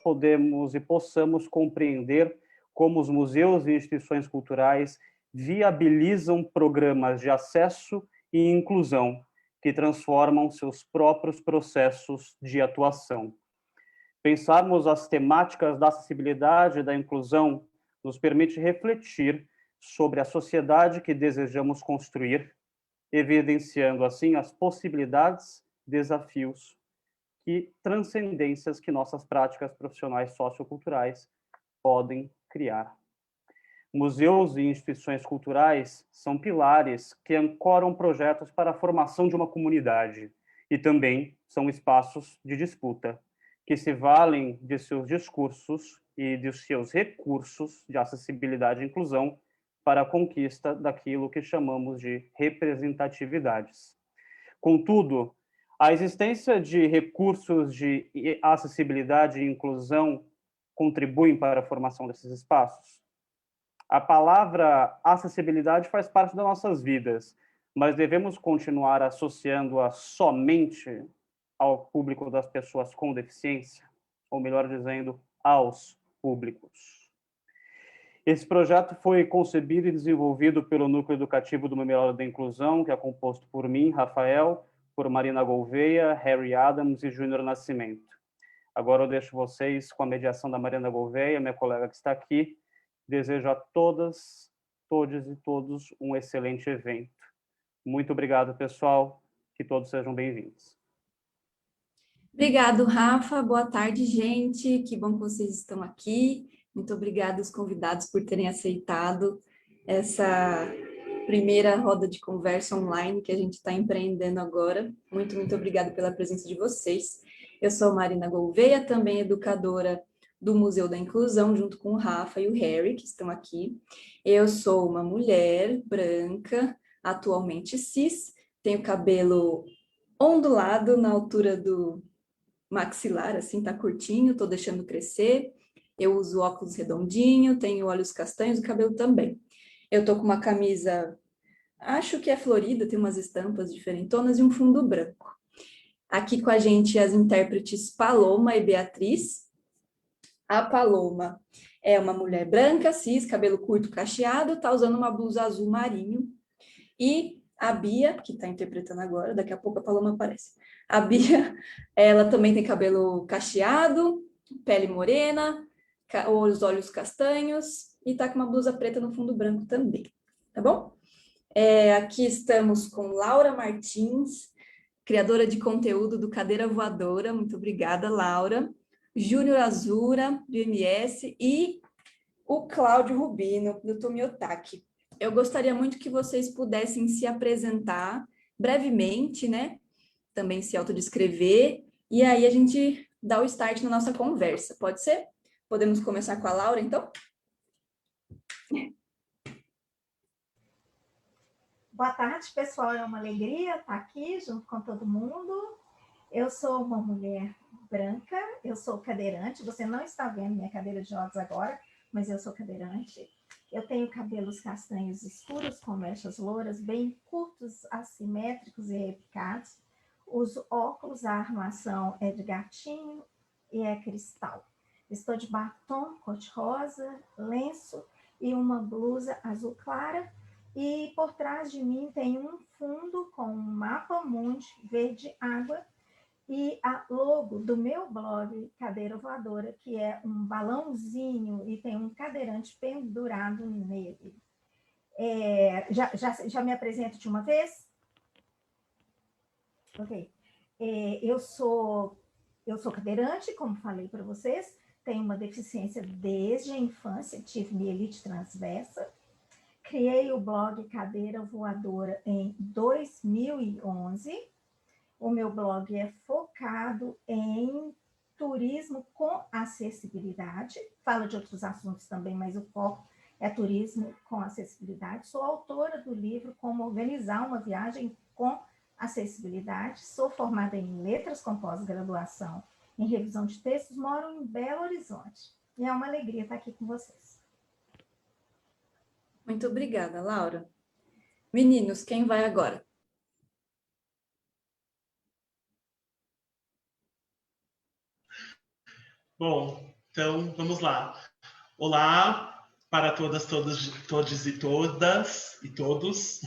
podemos e possamos compreender como os museus e instituições culturais viabilizam programas de acesso e inclusão que transformam seus próprios processos de atuação. Pensarmos as temáticas da acessibilidade e da inclusão nos permite refletir sobre a sociedade que desejamos construir, evidenciando assim as possibilidades, desafios e transcendências que nossas práticas profissionais socioculturais podem criar. Museus e instituições culturais são pilares que ancoram projetos para a formação de uma comunidade e também são espaços de disputa, que se valem de seus discursos e de seus recursos de acessibilidade e inclusão para a conquista daquilo que chamamos de representatividades. Contudo, a existência de recursos de acessibilidade e inclusão contribuem para a formação desses espaços? A palavra acessibilidade faz parte das nossas vidas, mas devemos continuar associando-a somente ao público das pessoas com deficiência, ou melhor dizendo, aos públicos. Esse projeto foi concebido e desenvolvido pelo Núcleo Educativo do Memorial da Inclusão, que é composto por mim, Rafael, por Marina Gouveia, Harry Adams e Júnior Nascimento. Agora eu deixo vocês com a mediação da Marina Gouveia, minha colega que está aqui. Desejo a todas, todes e todos um excelente evento. Muito obrigado, pessoal. Que todos sejam bem-vindos. Obrigado, Rafa. Boa tarde, gente. Que bom que vocês estão aqui. Muito obrigada aos convidados por terem aceitado essa primeira roda de conversa online que a gente está empreendendo agora. Muito, muito obrigada pela presença de vocês. Eu sou Marina Gouveia, também educadora do Museu da Inclusão, junto com o Rafa e o Harry, que estão aqui. Eu sou uma mulher branca, atualmente cis, tenho cabelo ondulado na altura do maxilar, assim, tá curtinho, tô deixando crescer. Eu uso óculos redondinho, tenho olhos castanhos, o cabelo também. Eu tô com uma camisa, acho que é florida, tem umas estampas diferentonas e um fundo branco. Aqui com a gente as intérpretes Paloma e Beatriz. A Paloma é uma mulher branca, cis, cabelo curto cacheado, tá usando uma blusa azul marinho. E a Bia, que está interpretando agora, daqui a pouco a Paloma aparece. A Bia, ela também tem cabelo cacheado, pele morena, os olhos castanhos e tá com uma blusa preta no fundo branco também, tá bom? Aqui estamos com Laura Martins, criadora de conteúdo do Cadeira Voadora, muito obrigada, Laura. Júnior Azura, do MS, e o Cláudio Rubino, do Tomiotaki. Eu gostaria muito que vocês pudessem se apresentar brevemente, né? Também se autodescrever, e aí a gente dá o start na nossa conversa, pode ser? Podemos começar com a Laura, então? Boa tarde, pessoal. É uma alegria estar aqui junto com todo mundo. Eu sou uma mulher branca, eu sou cadeirante. Você não está vendo minha cadeira de rodas agora, mas eu sou cadeirante. Eu tenho cabelos castanhos escuros com mechas louras, bem curtos, assimétricos e repicados. Uso óculos, a armação é de gatinho e é cristal. Estou de batom cor-de-rosa, lenço e uma blusa azul clara. E por trás de mim tem um fundo com um mapa mundi verde água e a logo do meu blog Cadeira Voadora, que é um balãozinho e tem um cadeirante pendurado nele. Já me apresento de uma vez? Ok. Eu sou cadeirante, como falei para vocês, tenho uma deficiência desde a infância, tive mielite transversa. Criei o blog Cadeira Voadora em 2011. O meu blog é focado em turismo com acessibilidade. Fala de outros assuntos também, mas o foco é turismo com acessibilidade. Sou autora do livro Como Organizar uma Viagem com Acessibilidade. Sou formada em letras com pós-graduação em revisão de textos. Moro em Belo Horizonte. E é uma alegria estar aqui com vocês. Muito obrigada, Laura. Meninos, quem vai agora? Bom, Então, vamos lá. Olá para todas, todos e todas e todos.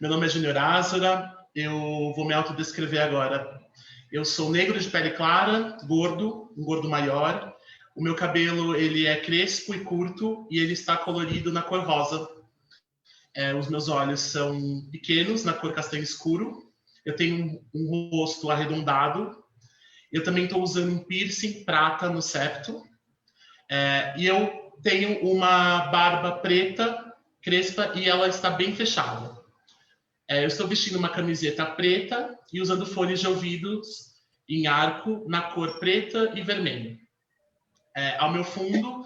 Meu nome é Júnior Ázora, eu vou me autodescrever agora. Eu sou negro de pele clara, gordo, um gordo maior. O meu cabelo ele é crespo e curto e ele está colorido na cor rosa. Os meus olhos são pequenos, na cor castanho escuro. Eu tenho um rosto arredondado. Eu também estou usando um piercing prata no septo. E eu tenho uma barba preta, crespa, e ela está bem fechada. Eu estou vestindo uma camiseta preta e usando fones de ouvidos em arco na cor preta e vermelho. Ao meu fundo,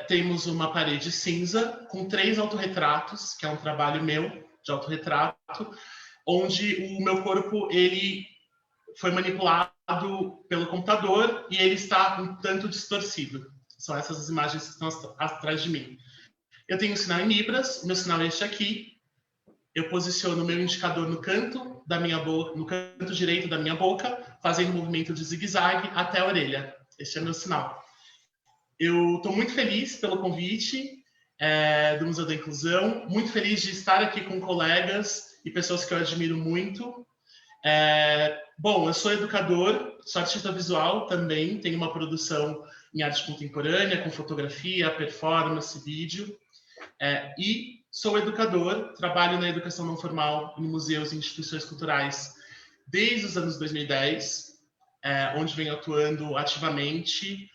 temos uma parede cinza com 3 autorretratos, que é um trabalho meu de autorretrato, onde o meu corpo ele foi manipulado pelo computador e ele está um tanto distorcido. São essas as imagens que estão atrás de mim. Eu tenho um sinal em libras, o meu sinal é este aqui. Eu posiciono o meu indicador no canto da minha boca, no canto direito da minha boca, fazendo um movimento de zigue-zague até a orelha. Este é meu sinal. Eu estou muito feliz pelo convite do Museu da Inclusão, muito feliz de estar aqui com colegas e pessoas que eu admiro muito. Bom, eu sou educador, sou artista visual também, tenho uma produção em arte contemporânea, com fotografia, performance, vídeo. E sou educador, trabalho na educação não formal em museus e instituições culturais desde os anos 2010, onde venho atuando ativamente,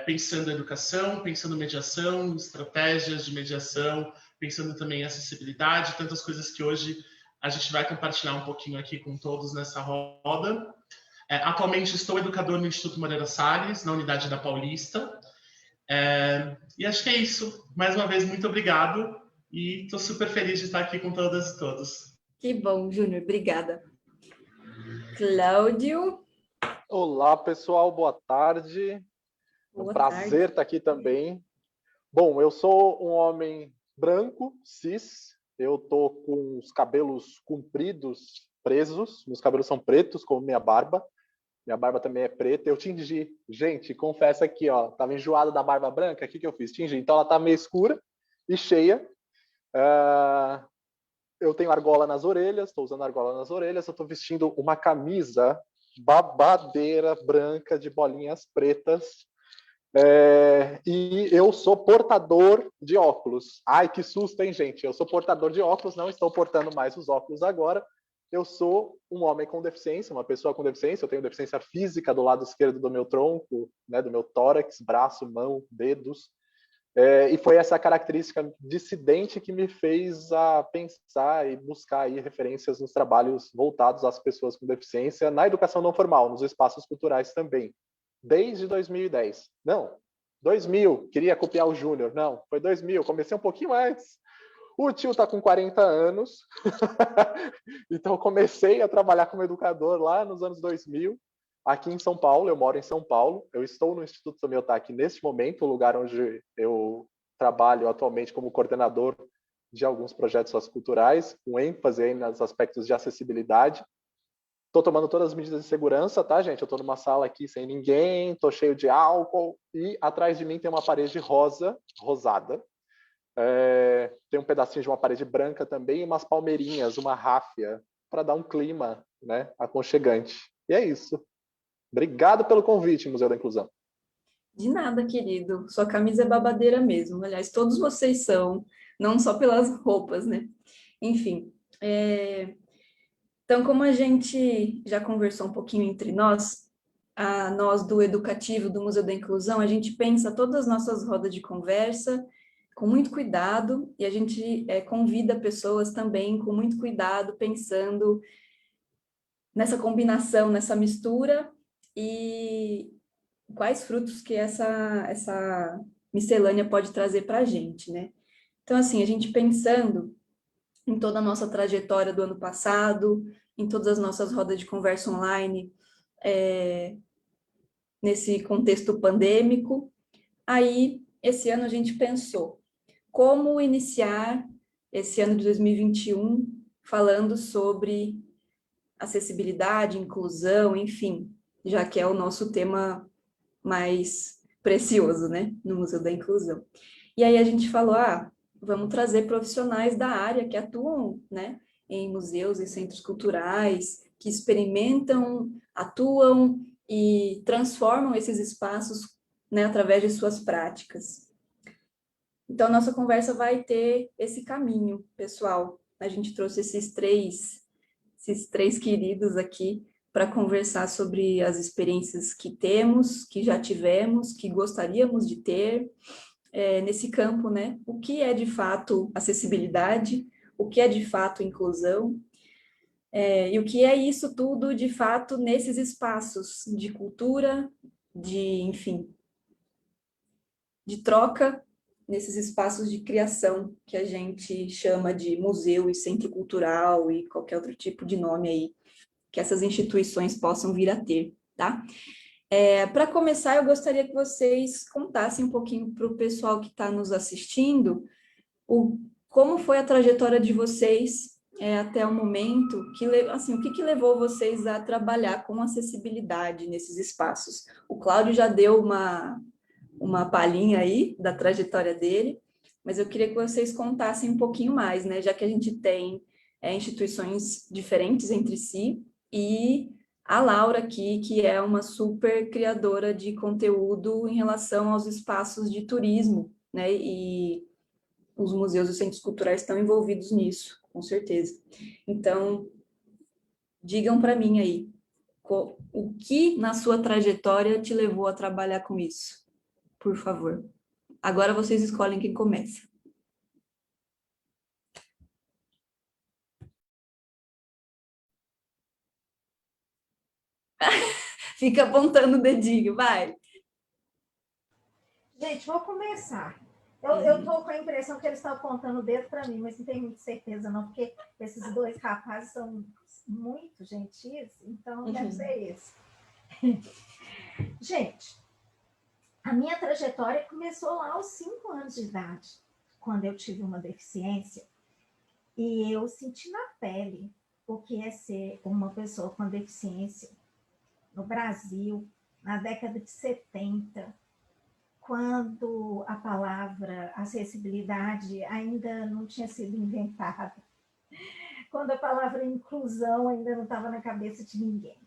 pensando em educação, pensando em mediação, estratégias de mediação, pensando também em acessibilidade, tantas coisas que hoje a gente vai compartilhar um pouquinho aqui com todos nessa roda. Atualmente estou educador no Instituto Moreira Salles, na unidade da Paulista. E acho que é isso. Mais uma vez, muito obrigado. E estou super feliz de estar aqui com todas e todos. Que bom, Júnior. Obrigada. Cláudio. Olá, pessoal. Boa tarde. Boa prazer tarde. estar aqui também. Bom, eu sou um homem branco, cis. Eu tô com os cabelos compridos, presos. Meus cabelos são pretos, como minha barba. Minha barba também é preta. Eu tingi. Gente, confesso aqui, ó. Tava enjoado da barba branca. O que eu fiz? Tingi. Então ela tá meio escura e cheia. Eu tenho argola nas orelhas. Estou usando argola nas orelhas. Eu tô vestindo uma camisa babadeira branca de bolinhas pretas. E eu sou portador de óculos. Ai, que susto, hein, gente? Eu sou portador de óculos, não estou portando mais os óculos agora. Eu sou um homem com deficiência, uma pessoa com deficiência. Eu tenho deficiência física do lado esquerdo do meu tronco, né, do meu tórax, braço, mão, dedos. E foi essa característica dissidente que me fez a pensar e buscar aí referências nos trabalhos voltados às pessoas com deficiência na educação não formal, nos espaços culturais também. Desde 2010. Não, 2000, queria copiar o Júnior. Não, foi 2000, comecei um pouquinho antes. O tio está com 40 anos, então comecei a trabalhar como educador lá nos anos 2000, aqui em São Paulo. Eu moro em São Paulo, eu estou no Instituto Tomiotaki neste momento, o lugar onde eu trabalho atualmente como coordenador de alguns projetos socioculturais, com ênfase aí nos aspectos de acessibilidade. Estou tomando todas as medidas de segurança, tá, gente? Eu estou numa sala aqui sem ninguém, estou cheio de álcool e atrás de mim tem uma parede rosada. Tem um pedacinho de uma parede branca também e umas palmeirinhas, uma ráfia, para dar um clima, né, aconchegante. E é isso. Obrigado pelo convite, Museu da Inclusão. De nada, querido. Sua camisa é babadeira mesmo. Aliás, todos vocês são, não só pelas roupas, né? Enfim. Então, como a gente já conversou um pouquinho entre nós, nós do Educativo, do Museu da Inclusão, a gente pensa todas as nossas rodas de conversa com muito cuidado, e a gente convida pessoas também com muito cuidado, pensando nessa combinação, nessa mistura, e quais frutos que essa miscelânea pode trazer para a gente, né? Então, assim, a gente pensando em toda a nossa trajetória do ano passado, em todas as nossas rodas de conversa online, nesse contexto pandêmico, aí, esse ano a gente pensou como iniciar esse ano de 2021 falando sobre acessibilidade, inclusão, enfim, já que é o nosso tema mais precioso, né, no Museu da Inclusão. E aí a gente falou, vamos trazer profissionais da área que atuam, né, em museus e centros culturais, que experimentam, atuam e transformam esses espaços, né, através de suas práticas. Então, a nossa conversa vai ter esse caminho, pessoal. A gente trouxe esses três queridos aqui para conversar sobre as experiências que temos, que já tivemos, que gostaríamos de ter nesse campo, né? O que é de fato acessibilidade, o que é de fato inclusão, e o que é isso tudo de fato nesses espaços de cultura, enfim, de troca, nesses espaços de criação que a gente chama de museu e centro cultural e qualquer outro tipo de nome aí que essas instituições possam vir a ter, tá? Para começar, eu gostaria que vocês contassem um pouquinho para o pessoal que está nos assistindo como foi a trajetória de vocês até o momento, assim, o que levou vocês a trabalhar com acessibilidade nesses espaços. O Cláudio já deu uma palhinha aí da trajetória dele, mas eu queria que vocês contassem um pouquinho mais, né? Já que a gente tem instituições diferentes entre si, e a Laura aqui, que é uma super criadora de conteúdo em relação aos espaços de turismo, né? E os museus e os centros culturais estão envolvidos nisso, com certeza. Então, digam para mim aí, o que na sua trajetória te levou a trabalhar com isso? Por favor. Agora vocês escolhem quem começa. Fica apontando o dedinho, vai. Gente, vou começar. Eu tô com a impressão que eles estão apontando o dedo para mim, mas não tenho muita certeza não, porque esses dois rapazes são muito gentis, então deve ser esse. Gente, a minha trajetória começou lá aos 5 anos de idade, quando eu tive uma deficiência, e eu senti na pele o que é ser uma pessoa com deficiência no Brasil, na década de 70, quando a palavra acessibilidade ainda não tinha sido inventada, quando a palavra inclusão ainda não estava na cabeça de ninguém.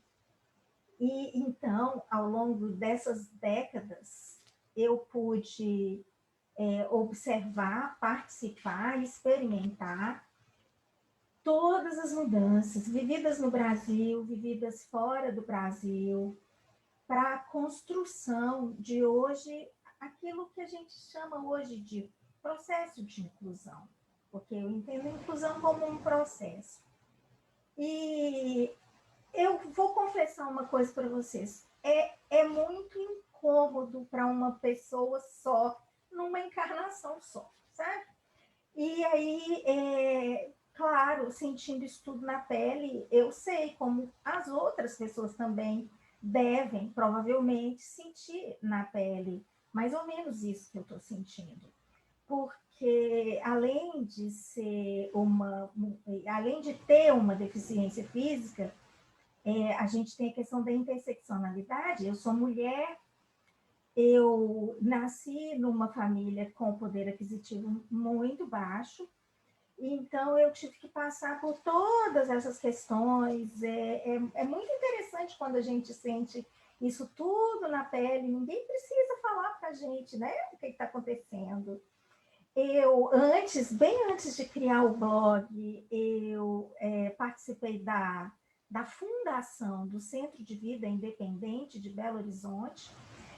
E então, ao longo dessas décadas, eu pude observar, participar, experimentar todas as mudanças vividas no Brasil, vividas fora do Brasil, para a construção de hoje, aquilo que a gente chama hoje de processo de inclusão, porque eu entendo a inclusão como um processo. E eu vou confessar uma coisa para vocês, é muito incômodo para uma pessoa só, numa encarnação só, sabe? E aí, claro, sentindo isso tudo na pele, eu sei como as outras pessoas também devem, provavelmente, sentir na pele mais ou menos isso que eu estou sentindo. Porque além de ter uma deficiência física, a gente tem a questão da interseccionalidade. Eu sou mulher, eu nasci numa família com poder aquisitivo muito baixo, então eu tive que passar por todas essas questões. É muito interessante quando a gente sente isso tudo na pele, ninguém precisa falar para a gente, né, o que está acontecendo. Eu, bem antes de criar o blog, eu participei da fundação do Centro de Vida Independente de Belo Horizonte.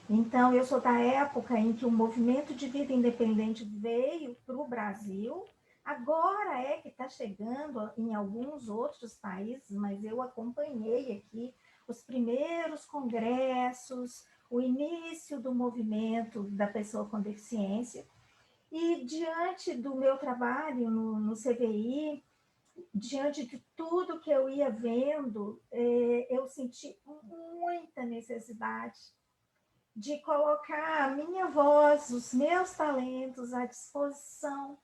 Então, eu sou da época em que o movimento de vida independente veio para o Brasil. Agora é que está chegando em alguns outros países, mas eu acompanhei aqui os primeiros congressos, o início do movimento da pessoa com deficiência. E diante do meu trabalho no CVI, diante de tudo que eu ia vendo, eu senti muita necessidade de colocar a minha voz, os meus talentos à disposição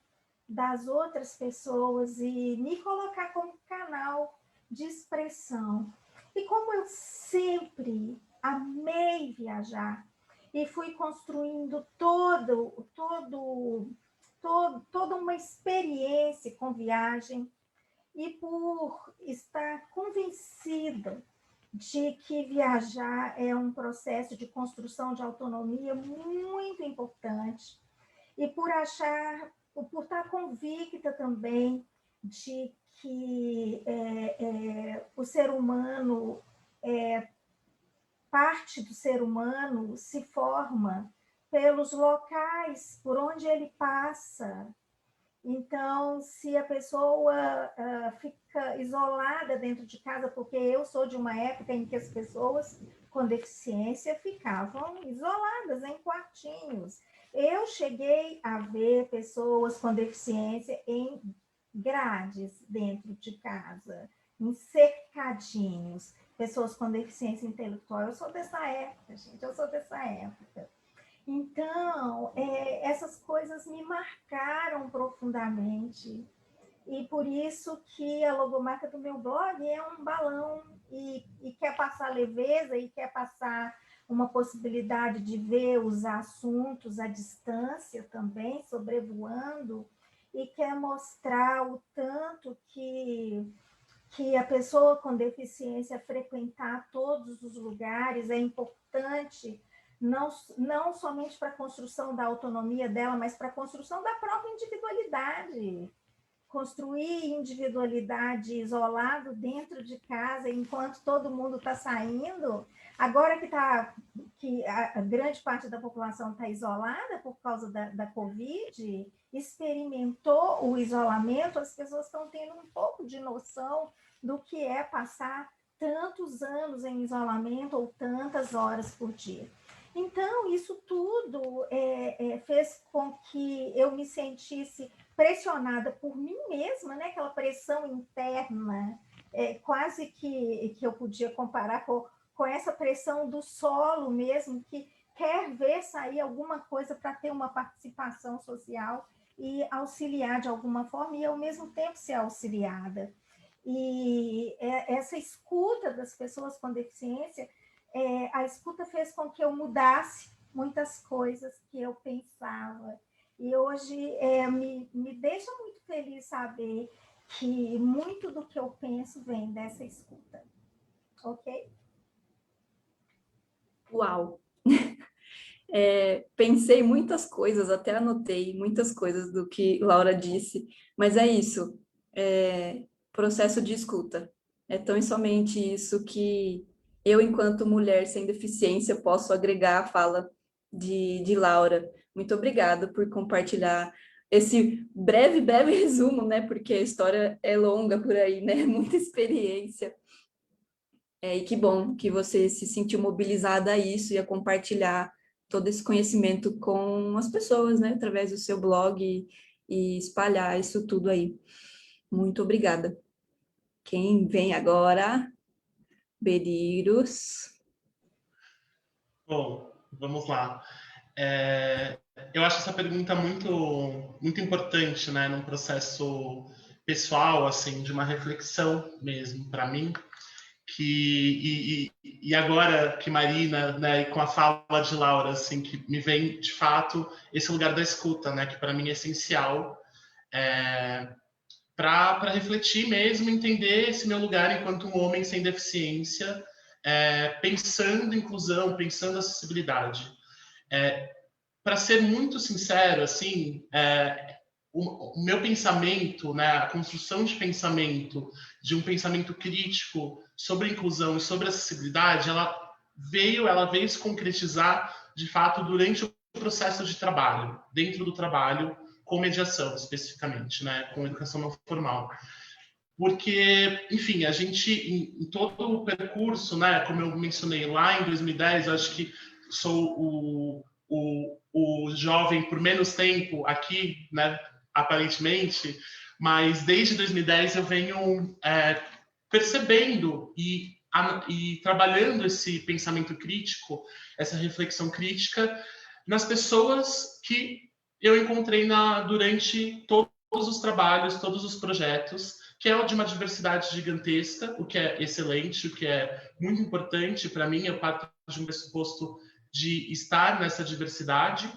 das outras pessoas e me colocar como canal de expressão. E como eu sempre amei viajar, e fui construindo toda uma experiência com viagem, e por estar convencida de que viajar é um processo de construção de autonomia muito importante, e por estar convicta também de que o ser humano, parte do ser humano se forma pelos locais por onde ele passa. Então, se a pessoa fica isolada dentro de casa, porque eu sou de uma época em que as pessoas com deficiência ficavam isoladas em quartinhos. Eu cheguei a ver pessoas com deficiência em grades dentro de casa, em cercadinhos, pessoas com deficiência intelectual. Eu sou dessa época, gente, eu sou dessa época. Então, essas coisas me marcaram profundamente, e por isso que a logomarca do meu blog é um balão, e quer passar leveza, e quer passar uma possibilidade de ver os assuntos à distância também, sobrevoando, e quer mostrar o tanto que a pessoa com deficiência frequentar todos os lugares é importante, não somente para a construção da autonomia dela, mas para a construção da própria individualidade. Construir individualidade isolado dentro de casa, enquanto todo mundo está saindo, agora que a grande parte da população está isolada por causa da Covid, experimentou o isolamento, as pessoas estão tendo um pouco de noção do que é passar tantos anos em isolamento ou tantas horas por dia. Então, isso tudo fez com que eu me sentisse pressionada por mim mesma, né? Aquela pressão interna, quase que eu podia comparar com essa pressão do solo mesmo, que quer ver sair alguma coisa para ter uma participação social e auxiliar de alguma forma, e ao mesmo tempo ser auxiliada. E essa escuta das pessoas com deficiência, a escuta fez com que eu mudasse muitas coisas que eu pensava. E hoje me deixa muito feliz saber que muito do que eu penso vem dessa escuta. Ok? Uau! Pensei muitas coisas, até anotei muitas coisas do que Laura disse, mas é isso, processo de escuta. É tão e somente isso que eu, enquanto mulher sem deficiência, posso agregar à fala de Laura. Muito obrigada por compartilhar esse breve resumo, né? Porque a história é longa por aí, né? Muita experiência. E que bom que você se sentiu mobilizada a isso e a compartilhar todo esse conhecimento com as pessoas, né? Através do seu blog e espalhar isso tudo aí. Muito obrigada. Quem vem agora? Beriros. Bom, vamos lá. Eu acho essa pergunta muito importante, né? Num processo pessoal, assim, de uma reflexão mesmo, para mim. E agora que Marina, né, e com a fala de Laura, assim, que me vem de fato esse lugar da escuta, né, que para mim é essencial para refletir mesmo, entender esse meu lugar enquanto um homem sem deficiência, pensando inclusão, pensando acessibilidade. Para ser muito sincero, assim, o meu pensamento, né, a construção de pensamento, de um pensamento crítico sobre a inclusão e sobre a acessibilidade, ela veio se concretizar, de fato, durante o processo de trabalho, dentro do trabalho, com mediação, especificamente, né, com educação não formal. Porque, enfim, a gente, em todo o percurso, né, como eu mencionei lá em 2010, eu acho que sou o jovem por menos tempo aqui, né, aparentemente, mas desde 2010 eu venho percebendo e trabalhando esse pensamento crítico, essa reflexão crítica nas pessoas que eu encontrei durante todos os trabalhos, todos os projetos, que é de uma diversidade gigantesca, o que é excelente, o que é muito importante para mim. Eu parto de um pressuposto de estar nessa diversidade,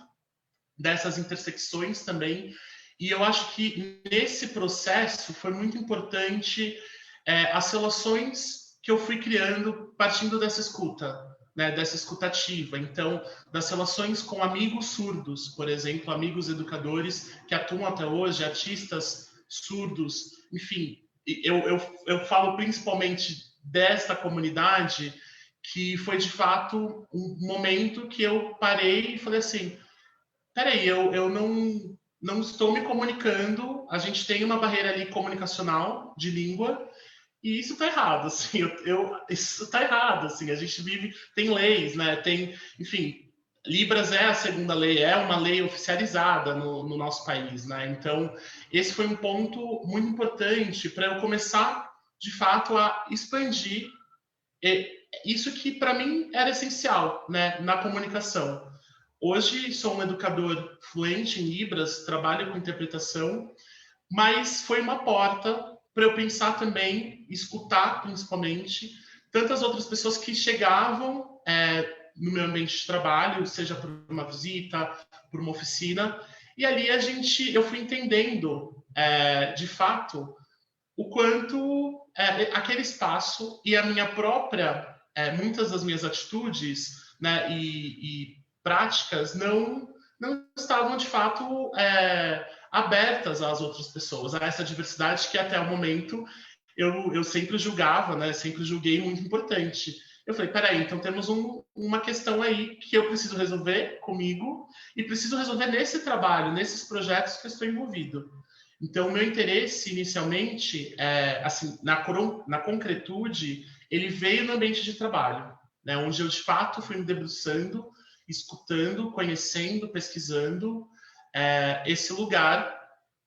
dessas intersecções também. E eu acho que nesse processo foi muito importante as relações que eu fui criando partindo dessa escuta, né, dessa escutativa. Então, das relações com amigos surdos, por exemplo, amigos educadores que atuam até hoje, artistas surdos, enfim. Eu falo principalmente desta comunidade, que foi de fato um momento que eu parei e falei assim: peraí, eu não estou me comunicando, a gente tem uma barreira ali comunicacional de língua, e isso está errado, assim, isso está errado, assim, a gente vive, tem leis, né, tem, enfim, Libras é a segunda lei, é uma lei oficializada no nosso país, né, então esse foi um ponto muito importante para eu começar, de fato, a expandir isso que para mim era essencial, né, na comunicação. Hoje sou um educador fluente em Libras, trabalho com interpretação, mas foi uma porta para eu pensar também, escutar principalmente, tantas outras pessoas que chegavam no meu ambiente de trabalho, seja por uma visita, por uma oficina, e ali eu fui entendendo, de fato, o quanto aquele espaço e a minha própria, muitas das minhas atitudes, né, e práticas não estavam de fato abertas às outras pessoas, a essa diversidade que até o momento eu sempre julgava, né, sempre julguei muito importante. Eu falei, peraí, então temos uma questão aí que eu preciso resolver comigo e preciso resolver nesse trabalho, nesses projetos que eu estou envolvido. Então, o meu interesse, inicialmente, assim, na concretude, ele veio no ambiente de trabalho, né, onde eu, de fato, fui me debruçando, escutando, conhecendo, pesquisando esse lugar,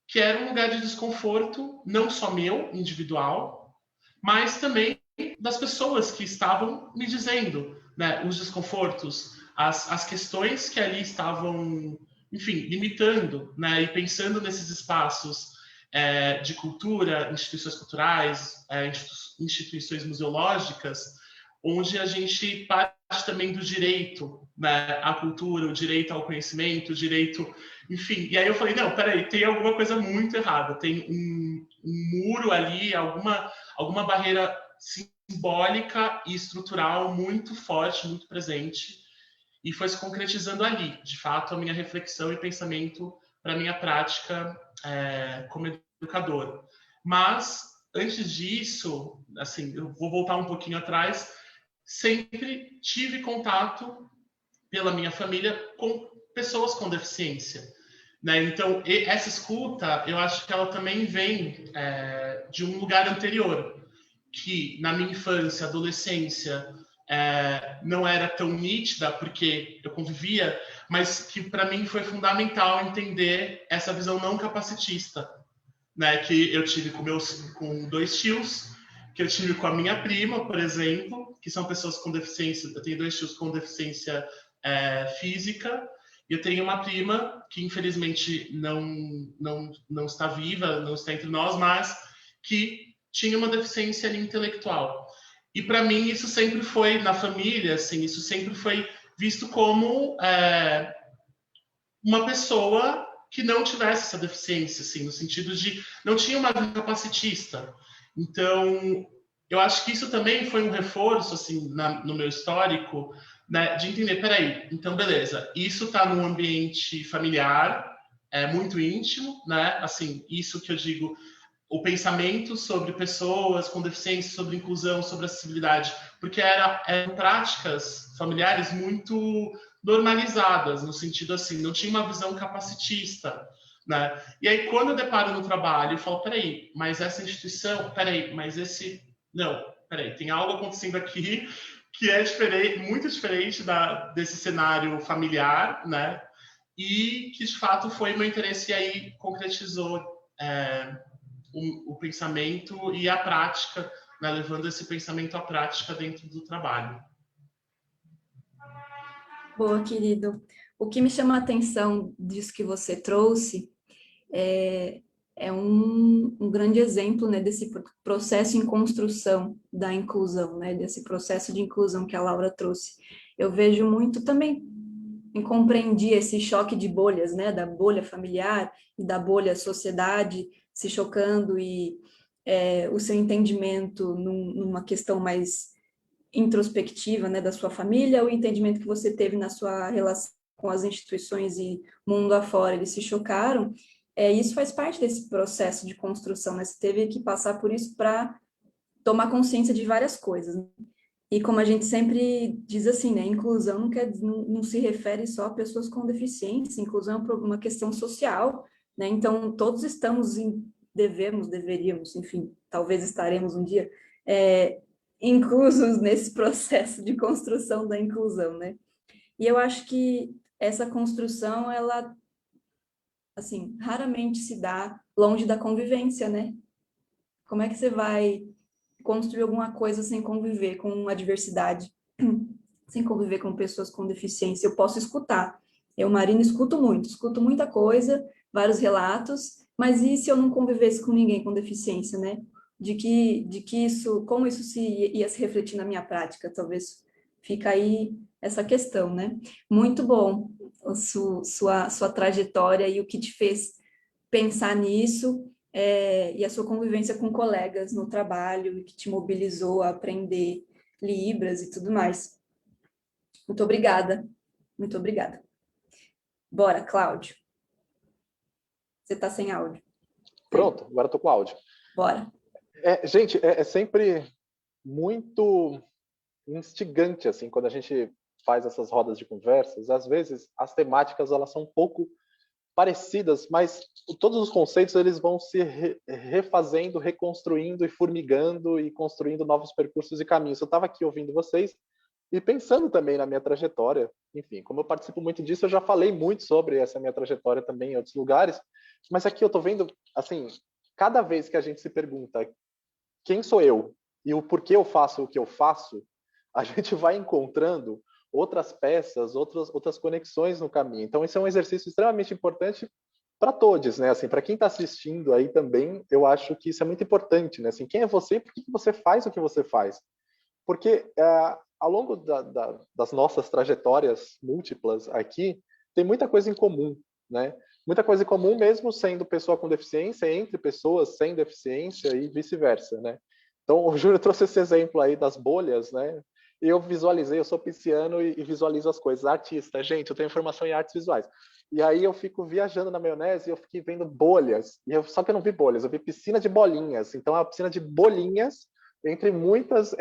que era um lugar de desconforto, não só meu, individual, mas também das pessoas que estavam me dizendo, né, os desconfortos, as questões que ali estavam, enfim, limitando, né, e pensando nesses espaços de cultura, instituições culturais, instituições museológicas, onde a gente parte também do direito, né, à cultura, o direito ao conhecimento, o direito, enfim. E aí eu falei, não, peraí, tem alguma coisa muito errada, tem um muro ali, alguma barreira simbólica e estrutural muito forte, muito presente, e foi se concretizando ali, de fato, a minha reflexão e pensamento para a minha prática como educador. Mas, antes disso, assim, eu vou voltar um pouquinho atrás, sempre tive contato, pela minha família, com pessoas com deficiência. Né? Então, essa escuta, eu acho que ela também vem de um lugar anterior, que na minha infância, adolescência, não era tão nítida, porque eu convivia, mas que para mim foi fundamental entender essa visão não capacitista, né, que eu tive com 2 tios, que eu tive com a minha prima, por exemplo, que são pessoas com deficiência. Eu tenho 2 tios com deficiência física, e eu tenho uma prima que infelizmente não está viva, não está entre nós, mas que tinha uma deficiência ali intelectual. E para mim isso sempre foi, na família, assim, isso sempre foi visto como uma pessoa que não tivesse essa deficiência, assim, no sentido de não tinha uma vida capacitista. Então, eu acho que isso também foi um reforço, assim, no meu histórico, né, de entender, peraí, então, beleza, isso está num ambiente familiar, muito íntimo, né, assim, isso que eu digo, o pensamento sobre pessoas com deficiência, sobre inclusão, sobre acessibilidade, porque eram práticas familiares muito normalizadas, no sentido assim, não tinha uma visão capacitista, né? E aí, quando eu deparo no trabalho, eu falo, peraí, mas essa instituição, peraí, mas esse... Não, peraí, tem algo acontecendo aqui que é diferente, muito diferente desse cenário familiar, né? E que, de fato, foi meu interesse e aí concretizou o pensamento e a prática, né? Levando esse pensamento à prática dentro do trabalho. Boa, querido. O que me chama a atenção disso que você trouxe é um grande exemplo, né, desse processo em construção da inclusão, né, desse processo de inclusão que a Laura trouxe. eu vejo muito também em compreender esse choque de bolhas, né, da bolha familiar e da bolha sociedade se chocando e o seu entendimento numa questão mais introspectiva, né, da sua família, o entendimento que você teve na sua relação com as instituições e mundo afora, eles se chocaram, isso faz parte desse processo de construção, né? Você teve que passar por isso para tomar consciência de várias coisas, né? E como a gente sempre diz assim, né, inclusão não se refere só a pessoas com deficiência, inclusão é uma questão social, né? Então todos estamos deveríamos, enfim, talvez estaremos um dia inclusos nesse processo de construção da inclusão, né? E eu acho que essa construção, ela, assim, raramente se dá longe da convivência, né? Como é que você vai construir alguma coisa sem conviver com a diversidade, sem conviver com pessoas com deficiência? Eu posso escutar. Eu, Marina, escuto muita coisa, vários relatos, mas e se eu não convivesse com ninguém com deficiência, né? De que isso, como isso ia se refletir na minha prática? Talvez fica aí essa questão, né? Muito bom sua trajetória e o que te fez pensar nisso, e a sua convivência com colegas no trabalho, que te mobilizou a aprender Libras e tudo mais. Muito obrigada. Muito obrigada. Bora, Cláudio. Você está sem áudio. Pronto, agora estou com áudio. Bora. Gente, é sempre muito instigante, assim, quando a gente faz essas rodas de conversas. Às vezes, as temáticas, elas são um pouco parecidas, mas todos os conceitos, eles vão se refazendo, reconstruindo e formigando e construindo novos percursos e caminhos. Eu estava aqui ouvindo vocês e pensando também na minha trajetória. Enfim, como eu participo muito disso, eu já falei muito sobre essa minha trajetória também em outros lugares, mas aqui eu estou vendo, assim, cada vez que a gente se pergunta quem sou eu e o porquê eu faço o que eu faço, a gente vai encontrando outras peças, outras conexões no caminho. Então, esse é um exercício extremamente importante para todos, né? Assim, para quem está assistindo aí também, eu acho que isso é muito importante, né? Assim, quem é você e por que você faz o que você faz? Porque ao longo das nossas trajetórias múltiplas aqui, tem muita coisa em comum, né? Muita coisa em comum mesmo sendo pessoa com deficiência, entre pessoas sem deficiência e vice-versa, né? Então, o Júlio trouxe esse exemplo aí das bolhas, né? E eu visualizei, eu sou pisciano e visualizo as coisas. Artista, gente, eu tenho formação em artes visuais. E aí eu fico viajando na maionese e eu fiquei vendo bolhas. Só que eu não vi bolhas, eu vi piscina de bolinhas. Então, é uma piscina de bolinhas, entre muitas,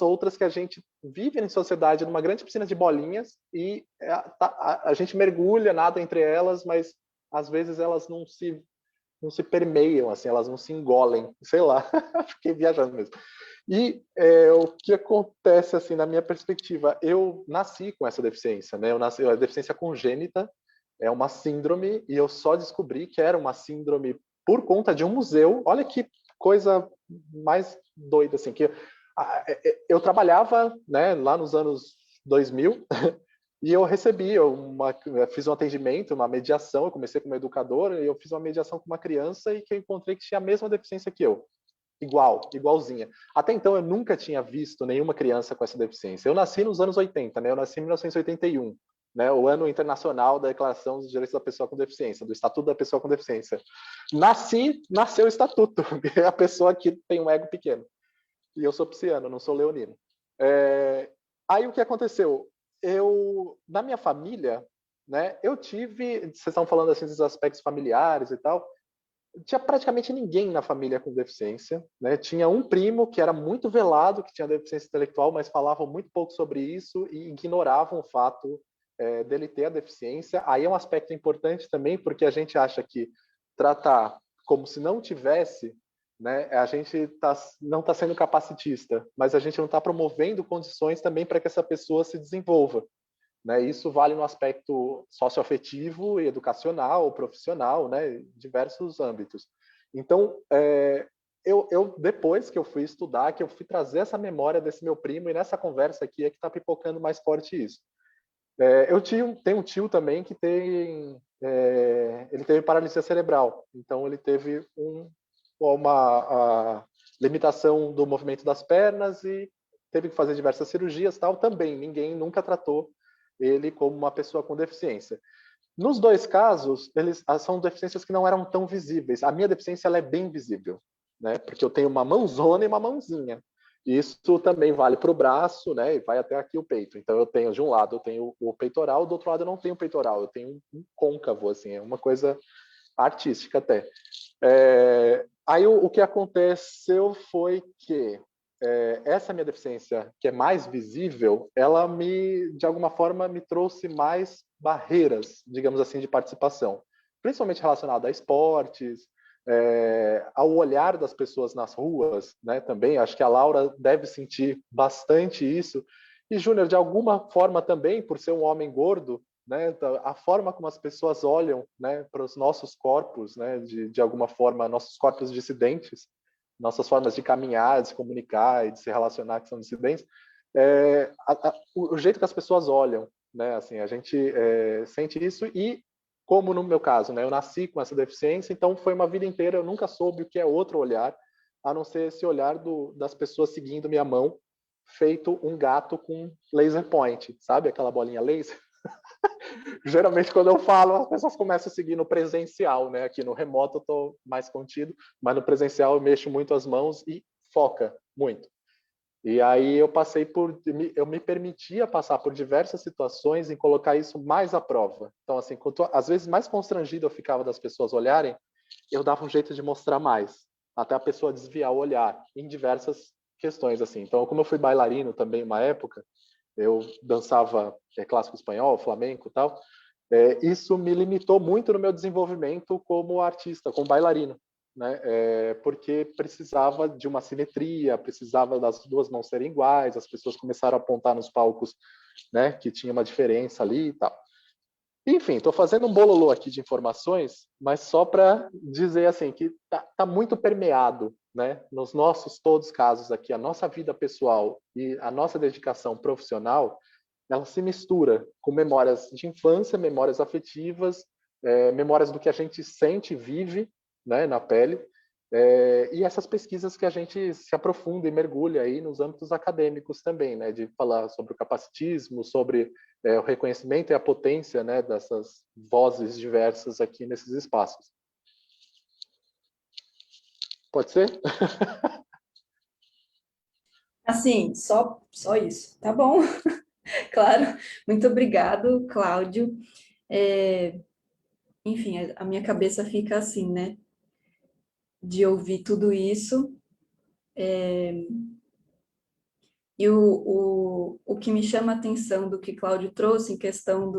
outras que a gente vive em sociedade, numa grande piscina de bolinhas, e a gente mergulha, nada entre elas, mas às vezes elas não se permeiam, assim, elas não se engolem, sei lá, fiquei viajando mesmo. E o que acontece, assim, na minha perspectiva, eu nasci com essa deficiência, né? A deficiência congênita é uma síndrome, e eu só descobri que era uma síndrome por conta de um museu. Olha que coisa mais doida, assim, que eu trabalhava, né, lá nos anos 2000, e eu fiz um atendimento, uma mediação. Eu comecei como educador e eu fiz uma mediação com uma criança e que eu encontrei que tinha a mesma deficiência que eu. Igualzinha. Até então eu nunca tinha visto nenhuma criança com essa deficiência. Eu nasci nos anos 80, né? Eu nasci em 1981, né? O ano internacional da Declaração dos Direitos da Pessoa com Deficiência, do Estatuto da Pessoa com Deficiência. Nasceu o Estatuto, é a pessoa que tem um ego pequeno. E eu sou pisciano, não sou leonino. Aí o que aconteceu? Na minha família, né? Vocês estão falando assim dos aspectos familiares e tal. Tinha praticamente ninguém na família com deficiência, né? Tinha um primo que era muito velado, que tinha deficiência intelectual, mas falavam muito pouco sobre isso e ignoravam o fato dele ter a deficiência. Aí é um aspecto importante também, porque a gente acha que tratar como se não tivesse, né? A gente não está sendo capacitista, mas a gente não está promovendo condições também para que essa pessoa se desenvolva. Né? Isso vale no aspecto socioafetivo e educacional, profissional, né? Diversos âmbitos. Então, eu depois que eu fui estudar, que eu fui trazer essa memória desse meu primo, e nessa conversa aqui é que está pipocando mais forte isso. Tenho um tio também que ele teve paralisia cerebral, então ele teve uma limitação do movimento das pernas e teve que fazer diversas cirurgias, tal, também ninguém nunca tratou ele como uma pessoa com deficiência. Nos dois casos, são deficiências que não eram tão visíveis. A minha deficiência ela é bem visível, né? Porque eu tenho uma mãozona e uma mãozinha. Isso também vale para o braço, né? E vai até aqui o peito. Então eu tenho, de um lado, eu tenho o peitoral, do outro lado eu não tenho peitoral, eu tenho um côncavo, assim, é uma coisa artística até. Aí o que aconteceu foi que essa minha deficiência, que é mais visível, ela de alguma forma, me trouxe mais barreiras, digamos assim, de participação, principalmente relacionada a esportes, ao olhar das pessoas nas ruas, né, também, acho que a Laura deve sentir bastante isso, e Júnior, de alguma forma também, por ser um homem gordo, né, a forma como as pessoas olham, né, para os nossos corpos, né, de alguma forma, nossos corpos dissidentes, nossas formas de caminhar, de se comunicar e de se relacionar que são dissidentes, o jeito que as pessoas olham, né, assim, a gente sente isso e, como no meu caso, né, eu nasci com essa deficiência, então foi uma vida inteira, eu nunca soube o que é outro olhar, a não ser esse olhar das pessoas seguindo minha mão, feito um gato com laser point, sabe aquela bolinha laser? Geralmente, quando eu falo, as pessoas começam a seguir no presencial, né? Aqui no remoto eu estou mais contido, mas no presencial eu mexo muito as mãos e foca muito. E aí eu me permitia passar por diversas situações em colocar isso mais à prova. Então, assim, às vezes mais constrangido eu ficava das pessoas olharem, eu dava um jeito de mostrar mais, até a pessoa desviar o olhar em diversas questões, assim. Então, como eu fui bailarino também uma época, eu dançava clássico espanhol, flamenco e tal, isso me limitou muito no meu desenvolvimento como artista, como bailarino, né? Porque precisava de uma simetria, precisava das duas mãos serem iguais, as pessoas começaram a apontar nos palcos, né, que tinha uma diferença ali e tal. Enfim, estou fazendo um bololô aqui de informações, mas só para dizer assim que tá muito permeado, né, nos nossos todos casos aqui, a nossa vida pessoal e a nossa dedicação profissional, ela se mistura com memórias de infância, memórias afetivas, memórias do que a gente sente e vive, né, na pele, e essas pesquisas que a gente se aprofunda e mergulha aí nos âmbitos acadêmicos também, né, de falar sobre o capacitismo, sobre o reconhecimento e a potência, né, dessas vozes diversas aqui nesses espaços. Pode ser? Assim, só isso, tá bom? Claro, muito obrigado, Cláudio. Enfim, a minha cabeça fica assim, né? De ouvir tudo isso. E o que me chama a atenção do que Cláudio trouxe em questão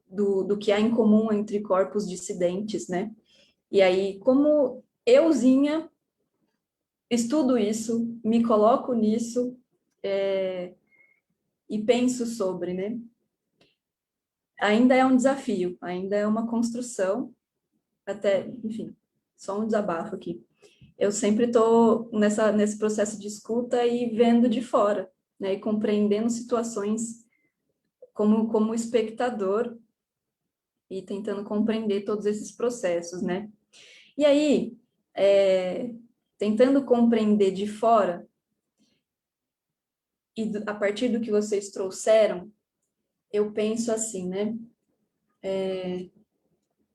do que há em comum entre corpos dissidentes, né? E aí, como euzinha, estudo isso, me coloco nisso e penso sobre, né? Ainda é um desafio, ainda é uma construção, até, enfim, só um desabafo aqui. Eu sempre estou nesse processo de escuta e vendo de fora, né? E compreendendo situações como espectador e tentando compreender todos esses processos, né? E aí, tentando compreender de fora, e a partir do que vocês trouxeram, eu penso assim, né?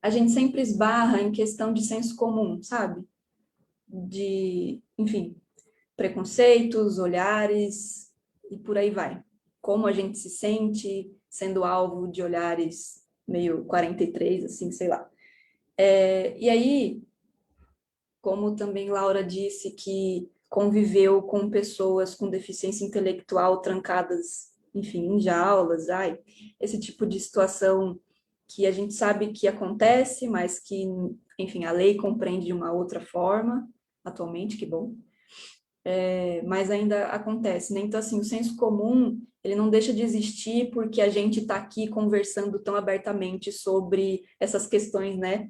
A gente sempre esbarra em questão de senso comum, sabe? Enfim, preconceitos, olhares e por aí vai. Como a gente se sente sendo alvo de olhares meio 43, assim, sei lá. E aí, como também Laura disse que conviveu com pessoas com deficiência intelectual trancadas, enfim, em jaulas, esse tipo de situação que a gente sabe que acontece, mas que, enfim, a lei compreende de uma outra forma, atualmente, que bom, mas ainda acontece, né? Então, assim, o senso comum, ele não deixa de existir porque a gente está aqui conversando tão abertamente sobre essas questões, né?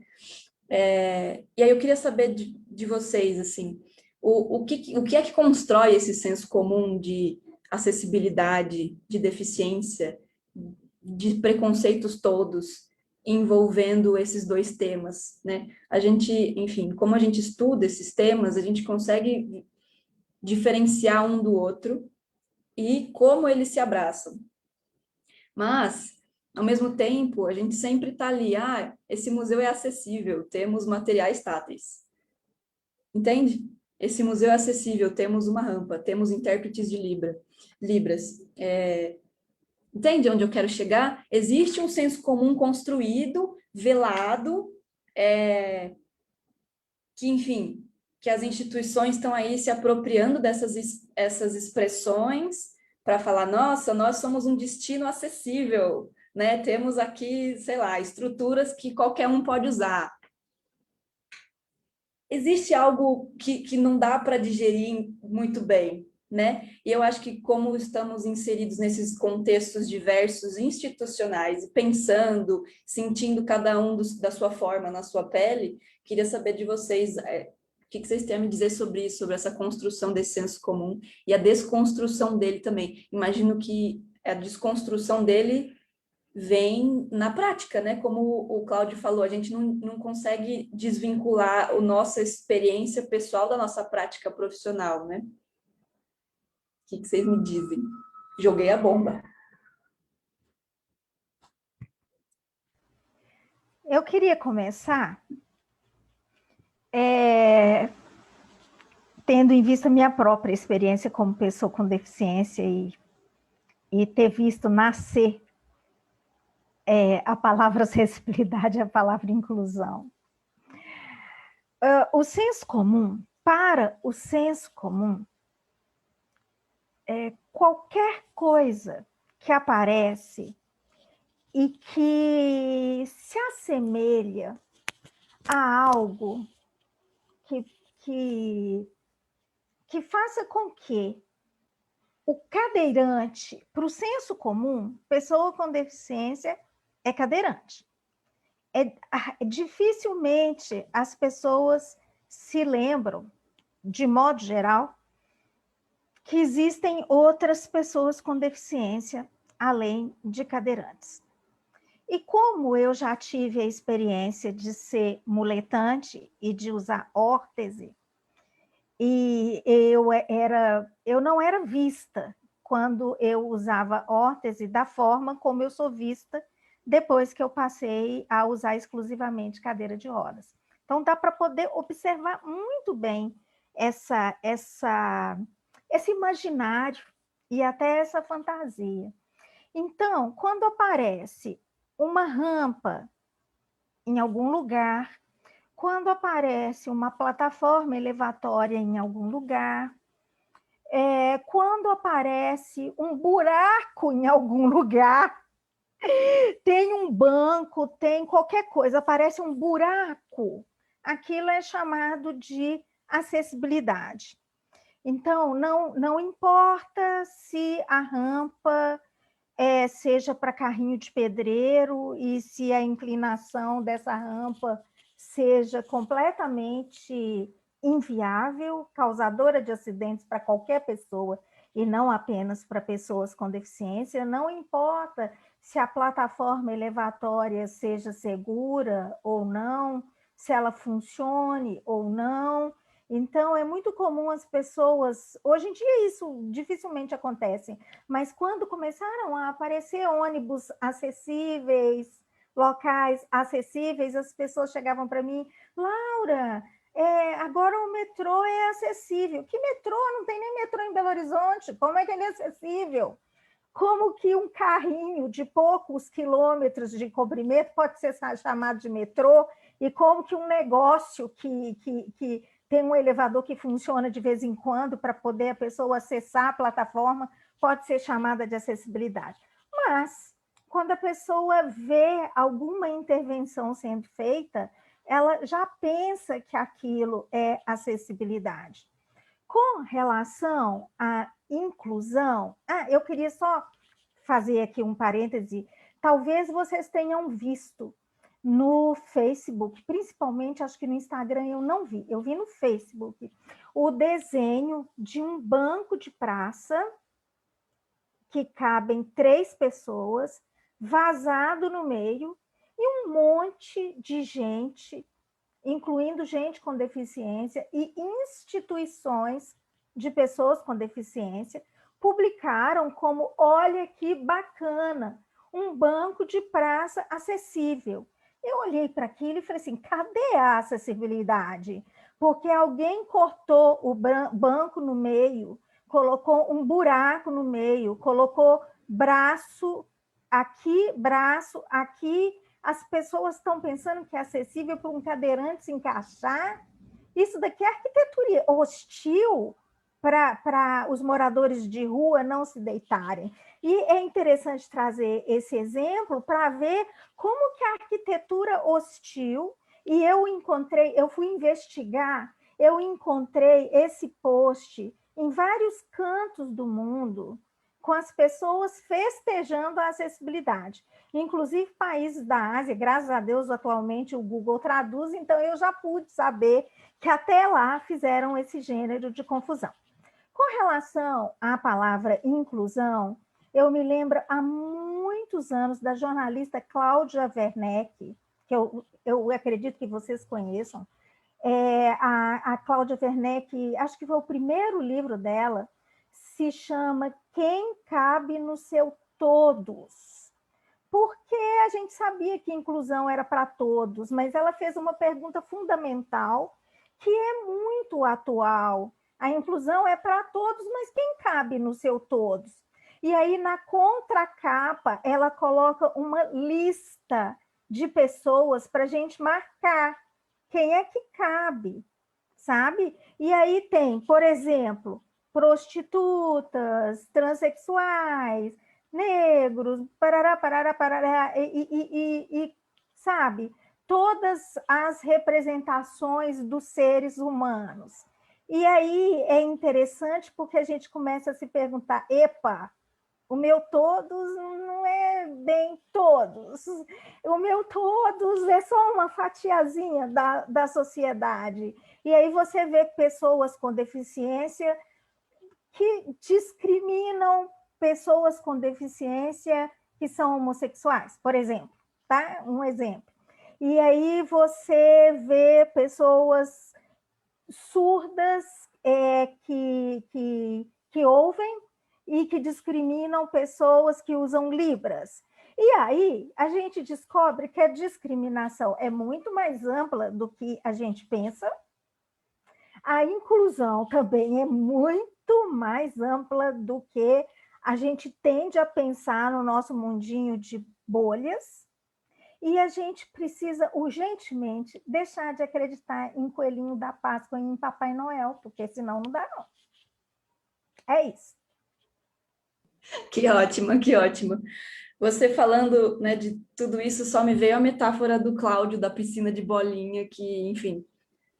E aí eu queria saber de vocês, assim, o que é que constrói esse senso comum de acessibilidade, de deficiência, de preconceitos todos, envolvendo esses dois temas, né? A gente, enfim, como a gente estuda esses temas, a gente consegue diferenciar um do outro e como eles se abraçam. Mas, ao mesmo tempo, a gente sempre está ali, esse museu é acessível, temos materiais táteis. Entende? Esse museu é acessível, temos uma rampa, temos intérpretes de Libras. Entende onde eu quero chegar? Existe um senso comum construído, velado, que, enfim, que as instituições estão aí se apropriando essas expressões para falar, nossa, nós somos um destino acessível, né? Temos aqui, sei lá, estruturas que qualquer um pode usar. Existe algo que não dá para digerir muito bem, né? E eu acho que como estamos inseridos nesses contextos diversos institucionais, pensando, sentindo cada um da sua forma, na sua pele, queria saber de vocês, o que vocês têm a me dizer sobre isso, sobre essa construção desse senso comum e a desconstrução dele também. Imagino que a desconstrução dele vem na prática, né? Como o Cláudio falou, a gente não consegue desvincular a nossa experiência pessoal da nossa prática profissional, né? O que vocês me dizem? Joguei a bomba. Eu queria começar tendo em vista minha própria experiência como pessoa com deficiência e ter visto nascer a palavra acessibilidade e a palavra inclusão. O senso comum, para o senso comum, qualquer coisa que aparece e que se assemelha a algo que faça com que o cadeirante, para o senso comum, pessoa com deficiência é cadeirante. Dificilmente as pessoas se lembram, de modo geral, que existem outras pessoas com deficiência além de cadeirantes. E como eu já tive a experiência de ser muletante e de usar órtese, e eu não era vista quando eu usava órtese da forma como eu sou vista depois que eu passei a usar exclusivamente cadeira de rodas. Então, dá para poder observar muito bem esse imaginário e até essa fantasia. Então, quando aparece uma rampa em algum lugar, quando aparece uma plataforma elevatória em algum lugar, quando aparece um buraco em algum lugar, tem um banco, tem qualquer coisa, aparece um buraco, aquilo é chamado de acessibilidade. Então, não importa se a rampa seja para carrinho de pedreiro e se a inclinação dessa rampa seja completamente inviável, causadora de acidentes para qualquer pessoa e não apenas para pessoas com deficiência, não importa se a plataforma elevatória seja segura ou não, se ela funcione ou não. Então, é muito comum as pessoas... Hoje em dia isso dificilmente acontece, mas quando começaram a aparecer ônibus acessíveis, locais acessíveis, as pessoas chegavam para mim, Laura, agora o metrô é acessível. Que metrô? Não tem nem metrô em Belo Horizonte. Como é que ele é acessível? Como que um carrinho de poucos quilômetros de comprimento pode ser chamado de metrô? E como que um negócio que tem um elevador que funciona de vez em quando para poder a pessoa acessar a plataforma pode ser chamada de acessibilidade? Mas, quando a pessoa vê alguma intervenção sendo feita, ela já pensa que aquilo é acessibilidade. Com relação à inclusão, eu queria só fazer aqui um parêntese, talvez vocês tenham visto no Facebook, principalmente, acho que no Instagram eu não vi, eu vi no Facebook, o desenho de um banco de praça que cabem 3 pessoas, vazado no meio, e um monte de gente, incluindo gente com deficiência e instituições de pessoas com deficiência, publicaram como, olha que bacana, um banco de praça acessível. Eu olhei para aquilo e falei assim, cadê a acessibilidade? Porque alguém cortou o banco no meio, colocou um buraco no meio, colocou braço aqui. As pessoas estão pensando que é acessível para um cadeirante se encaixar. Isso daqui é arquitetura hostil para os moradores de rua não se deitarem. E é interessante trazer esse exemplo para ver como que a arquitetura hostil, e eu fui investigar, eu encontrei esse post em vários cantos do mundo, com as pessoas festejando a acessibilidade. Inclusive países da Ásia, graças a Deus, atualmente o Google traduz, então eu já pude saber que até lá fizeram esse gênero de confusão. Com relação à palavra inclusão, eu me lembro há muitos anos da jornalista Cláudia Werneck, que eu acredito que vocês conheçam. A Cláudia Werneck, acho que foi o primeiro livro dela, se chama Quem Cabe no Seu Todos. Porque a gente sabia que inclusão era para todos, mas ela fez uma pergunta fundamental, que é muito atual. A inclusão é para todos, mas quem cabe no seu todos? E aí, na contracapa, ela coloca uma lista de pessoas para a gente marcar quem é que cabe, sabe? E aí tem, por exemplo, prostitutas, transexuais, negros, parará, e sabe? Todas as representações dos seres humanos. E aí é interessante porque a gente começa a se perguntar, epa, o meu todos não é bem todos, o meu todos é só uma fatiazinha da sociedade. E aí você vê pessoas com deficiência que discriminam pessoas com deficiência que são homossexuais, por exemplo, tá? Um exemplo. E aí você vê pessoas surdas que ouvem e que discriminam pessoas que usam libras. E aí a gente descobre que a discriminação é muito mais ampla do que a gente pensa. A inclusão também é muito mais ampla do que a gente tende a pensar no nosso mundinho de bolhas. E a gente precisa urgentemente deixar de acreditar em coelhinho da Páscoa e em Papai Noel, porque senão não dá, não. É isso. Que ótima, que ótima. Você falando, né, de tudo isso, só me veio a metáfora do Cláudio, da piscina de bolinha, que, enfim,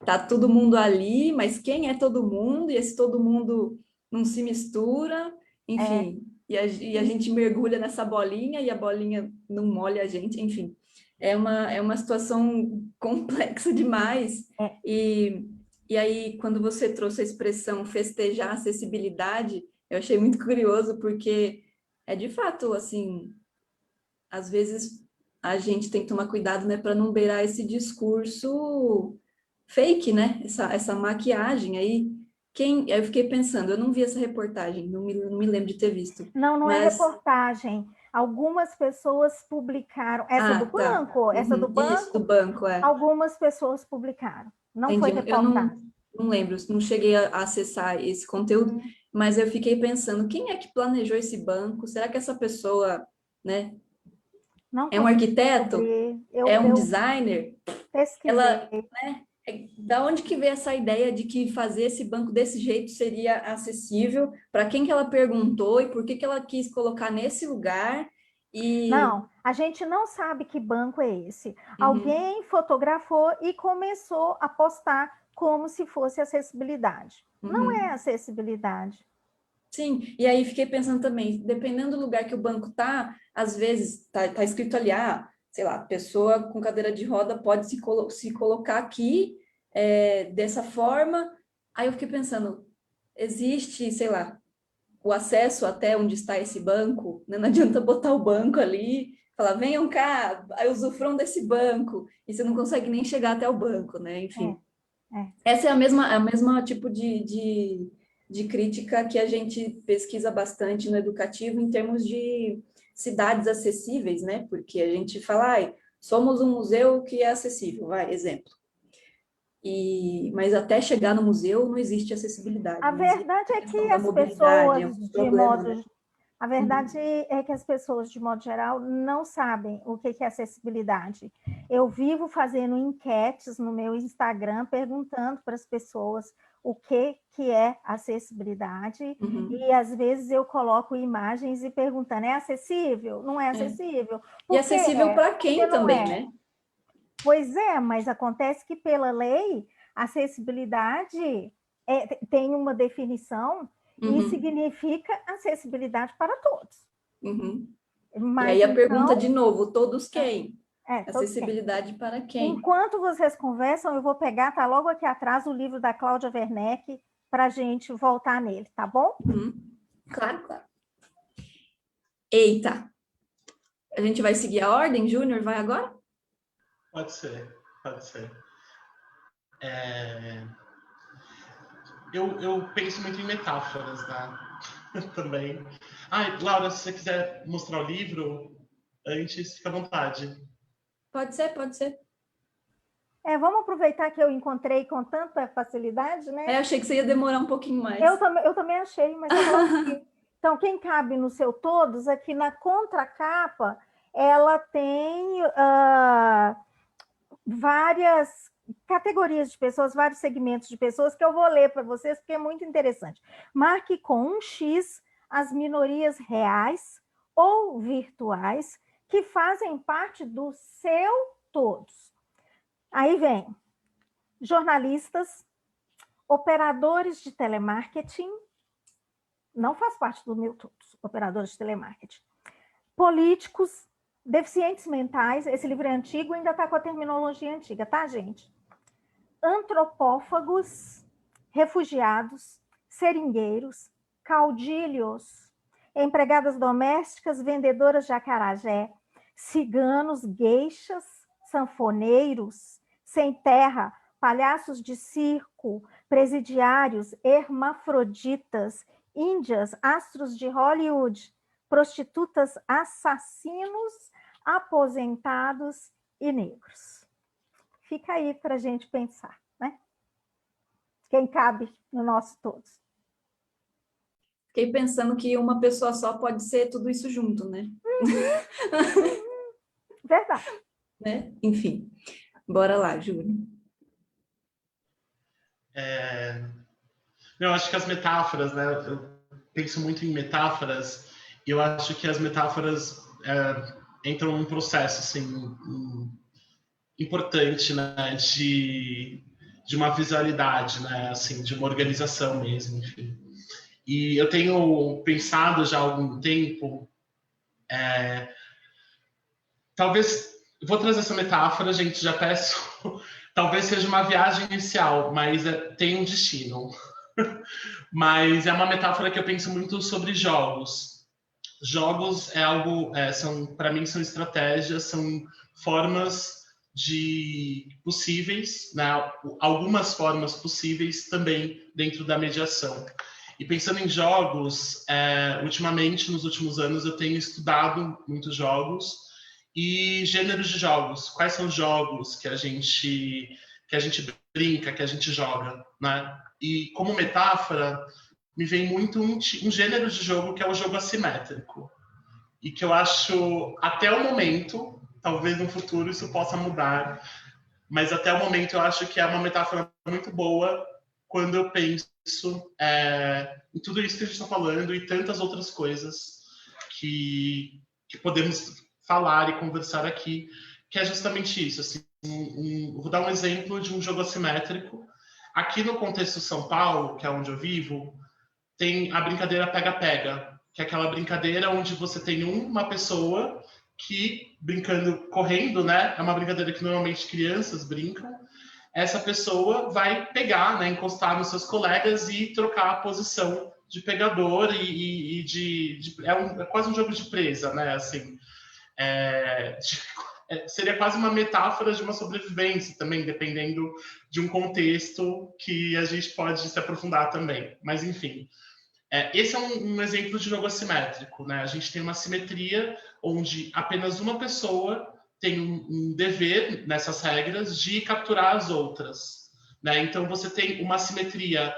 tá todo mundo ali, mas quem é todo mundo? E esse todo mundo não se mistura, enfim, e a gente mergulha nessa bolinha e a bolinha não molha a gente, enfim. É uma situação complexa demais. E aí, quando você trouxe a expressão festejar a acessibilidade, eu achei muito curioso, porque é de fato, assim, às vezes a gente tem que tomar cuidado, né, para não beirar esse discurso fake, né, essa maquiagem aí. Aí eu fiquei pensando, eu não vi essa reportagem, não me lembro de ter visto. Não é reportagem. Algumas pessoas publicaram. Essa do banco? Tá. Essa do banco? Isso, do banco, é. Algumas pessoas publicaram. Não Entendi. foi reportagem. Eu não lembro, não cheguei a acessar esse conteúdo, mas eu fiquei pensando, quem é que planejou esse banco? Será que essa pessoa, né, é um arquiteto? É um designer? Ela, né, da onde que veio essa ideia de que fazer esse banco desse jeito seria acessível? Para quem que ela perguntou e por que que ela quis colocar nesse lugar? Não, a gente não sabe que banco é esse. Alguém fotografou e começou a postar como se fosse acessibilidade. Não é acessibilidade. Sim, e aí fiquei pensando também, dependendo do lugar que o banco tá, às vezes tá escrito ali, sei lá, pessoa com cadeira de roda pode se colocar aqui dessa forma. Aí eu fiquei pensando, existe, sei lá, o acesso até onde está esse banco, né? Não adianta botar o banco ali, falar, venham cá, aí usufruam desse banco, e você não consegue nem chegar até o banco, né? Enfim. Essa é a mesma tipo de de crítica que a gente pesquisa bastante no educativo em termos de cidades acessíveis, né? Porque a gente fala, somos um museu que é acessível, exemplo. Mas até chegar no museu não existe acessibilidade. A verdade é que as pessoas, de modo... A verdade é que as pessoas, de modo geral, não sabem o que é acessibilidade. Eu vivo fazendo enquetes no meu Instagram, perguntando para as pessoas o que é acessibilidade, e às vezes eu coloco imagens e perguntando, é acessível? Não é acessível? E acessível para quem também, né? Pois é, mas acontece que pela lei, acessibilidade tem uma definição e significa acessibilidade para todos. Mas, e aí a pergunta de novo, todos quem? Acessibilidade todos para quem? Enquanto vocês conversam, eu vou pegar, tá logo aqui atrás, o livro da Cláudia Werneck, para a gente voltar nele, tá bom? Claro, claro. Eita! A gente vai seguir a ordem? Júnior, vai agora? Pode ser, pode ser. Eu penso muito em metáforas, né? Também. Laura, se você quiser mostrar o livro antes, fica à vontade. Pode ser, pode ser. Vamos aproveitar que eu encontrei com tanta facilidade, né? Achei que você ia demorar um pouquinho mais. Eu também achei, mas eu consegui. Então, quem cabe no seu todos, aqui na contracapa, ela tem várias categorias de pessoas, vários segmentos de pessoas que eu vou ler para vocês, porque é muito interessante. Marque com um X as minorias reais ou virtuais que fazem parte do seu todos. Aí vem jornalistas, operadores de telemarketing, não faz parte do meu todos, operadores de telemarketing, políticos, deficientes mentais, esse livro é antigo, ainda está com a terminologia antiga, tá, gente? Antropófagos, refugiados, seringueiros, caudilhos, empregadas domésticas, vendedoras de acarajé, ciganos, gueixas, sanfoneiros, sem terra, palhaços de circo, presidiários, hermafroditas, índias, astros de Hollywood, prostitutas, assassinos, aposentados e negros. Fica aí para a gente pensar, né? Quem cabe no nosso todos. Fiquei pensando que uma pessoa só pode ser tudo isso junto, né? Verdade. Né? Enfim, bora lá, Júlio. Eu acho que as metáforas, né? Eu penso muito em metáforas e eu acho que as metáforas entram num processo assim importante, né? De uma visualidade, né? Assim, de uma organização mesmo, enfim. E eu tenho pensado já há algum tempo, talvez, vou trazer essa metáfora, gente, já peço, talvez seja uma viagem inicial, mas tem um destino. Mas é uma metáfora que eu penso muito sobre jogos. Jogos é algo, para mim são estratégias, são formas possíveis, né? Algumas formas possíveis também dentro da mediação. E pensando em jogos, ultimamente, nos últimos anos, eu tenho estudado muitos jogos e gêneros de jogos. Quais são os jogos que a gente brinca, que a gente joga, né? E como metáfora, me vem muito um gênero de jogo que é o jogo assimétrico. E que eu acho, até o momento, talvez no futuro isso possa mudar, mas até o momento eu acho que é uma metáfora muito boa quando eu penso em tudo isso que a gente está falando e tantas outras coisas que podemos falar e conversar aqui, que é justamente isso. Assim, vou dar um exemplo de um jogo assimétrico. Aqui no contexto São Paulo, que é onde eu vivo, tem a brincadeira pega-pega, que é aquela brincadeira onde você tem uma pessoa que, brincando, correndo, né? É uma brincadeira que normalmente crianças brincam. Essa pessoa vai pegar, né, encostar nos seus colegas e trocar a posição de pegador é quase um jogo de presa, né? Assim, seria quase uma metáfora de uma sobrevivência também, dependendo de um contexto que a gente pode se aprofundar também. Mas, enfim, esse é um exemplo de jogo assimétrico, né? A gente tem uma simetria onde apenas uma pessoa tem um dever nessas regras de capturar as outras, né? Então, você tem uma simetria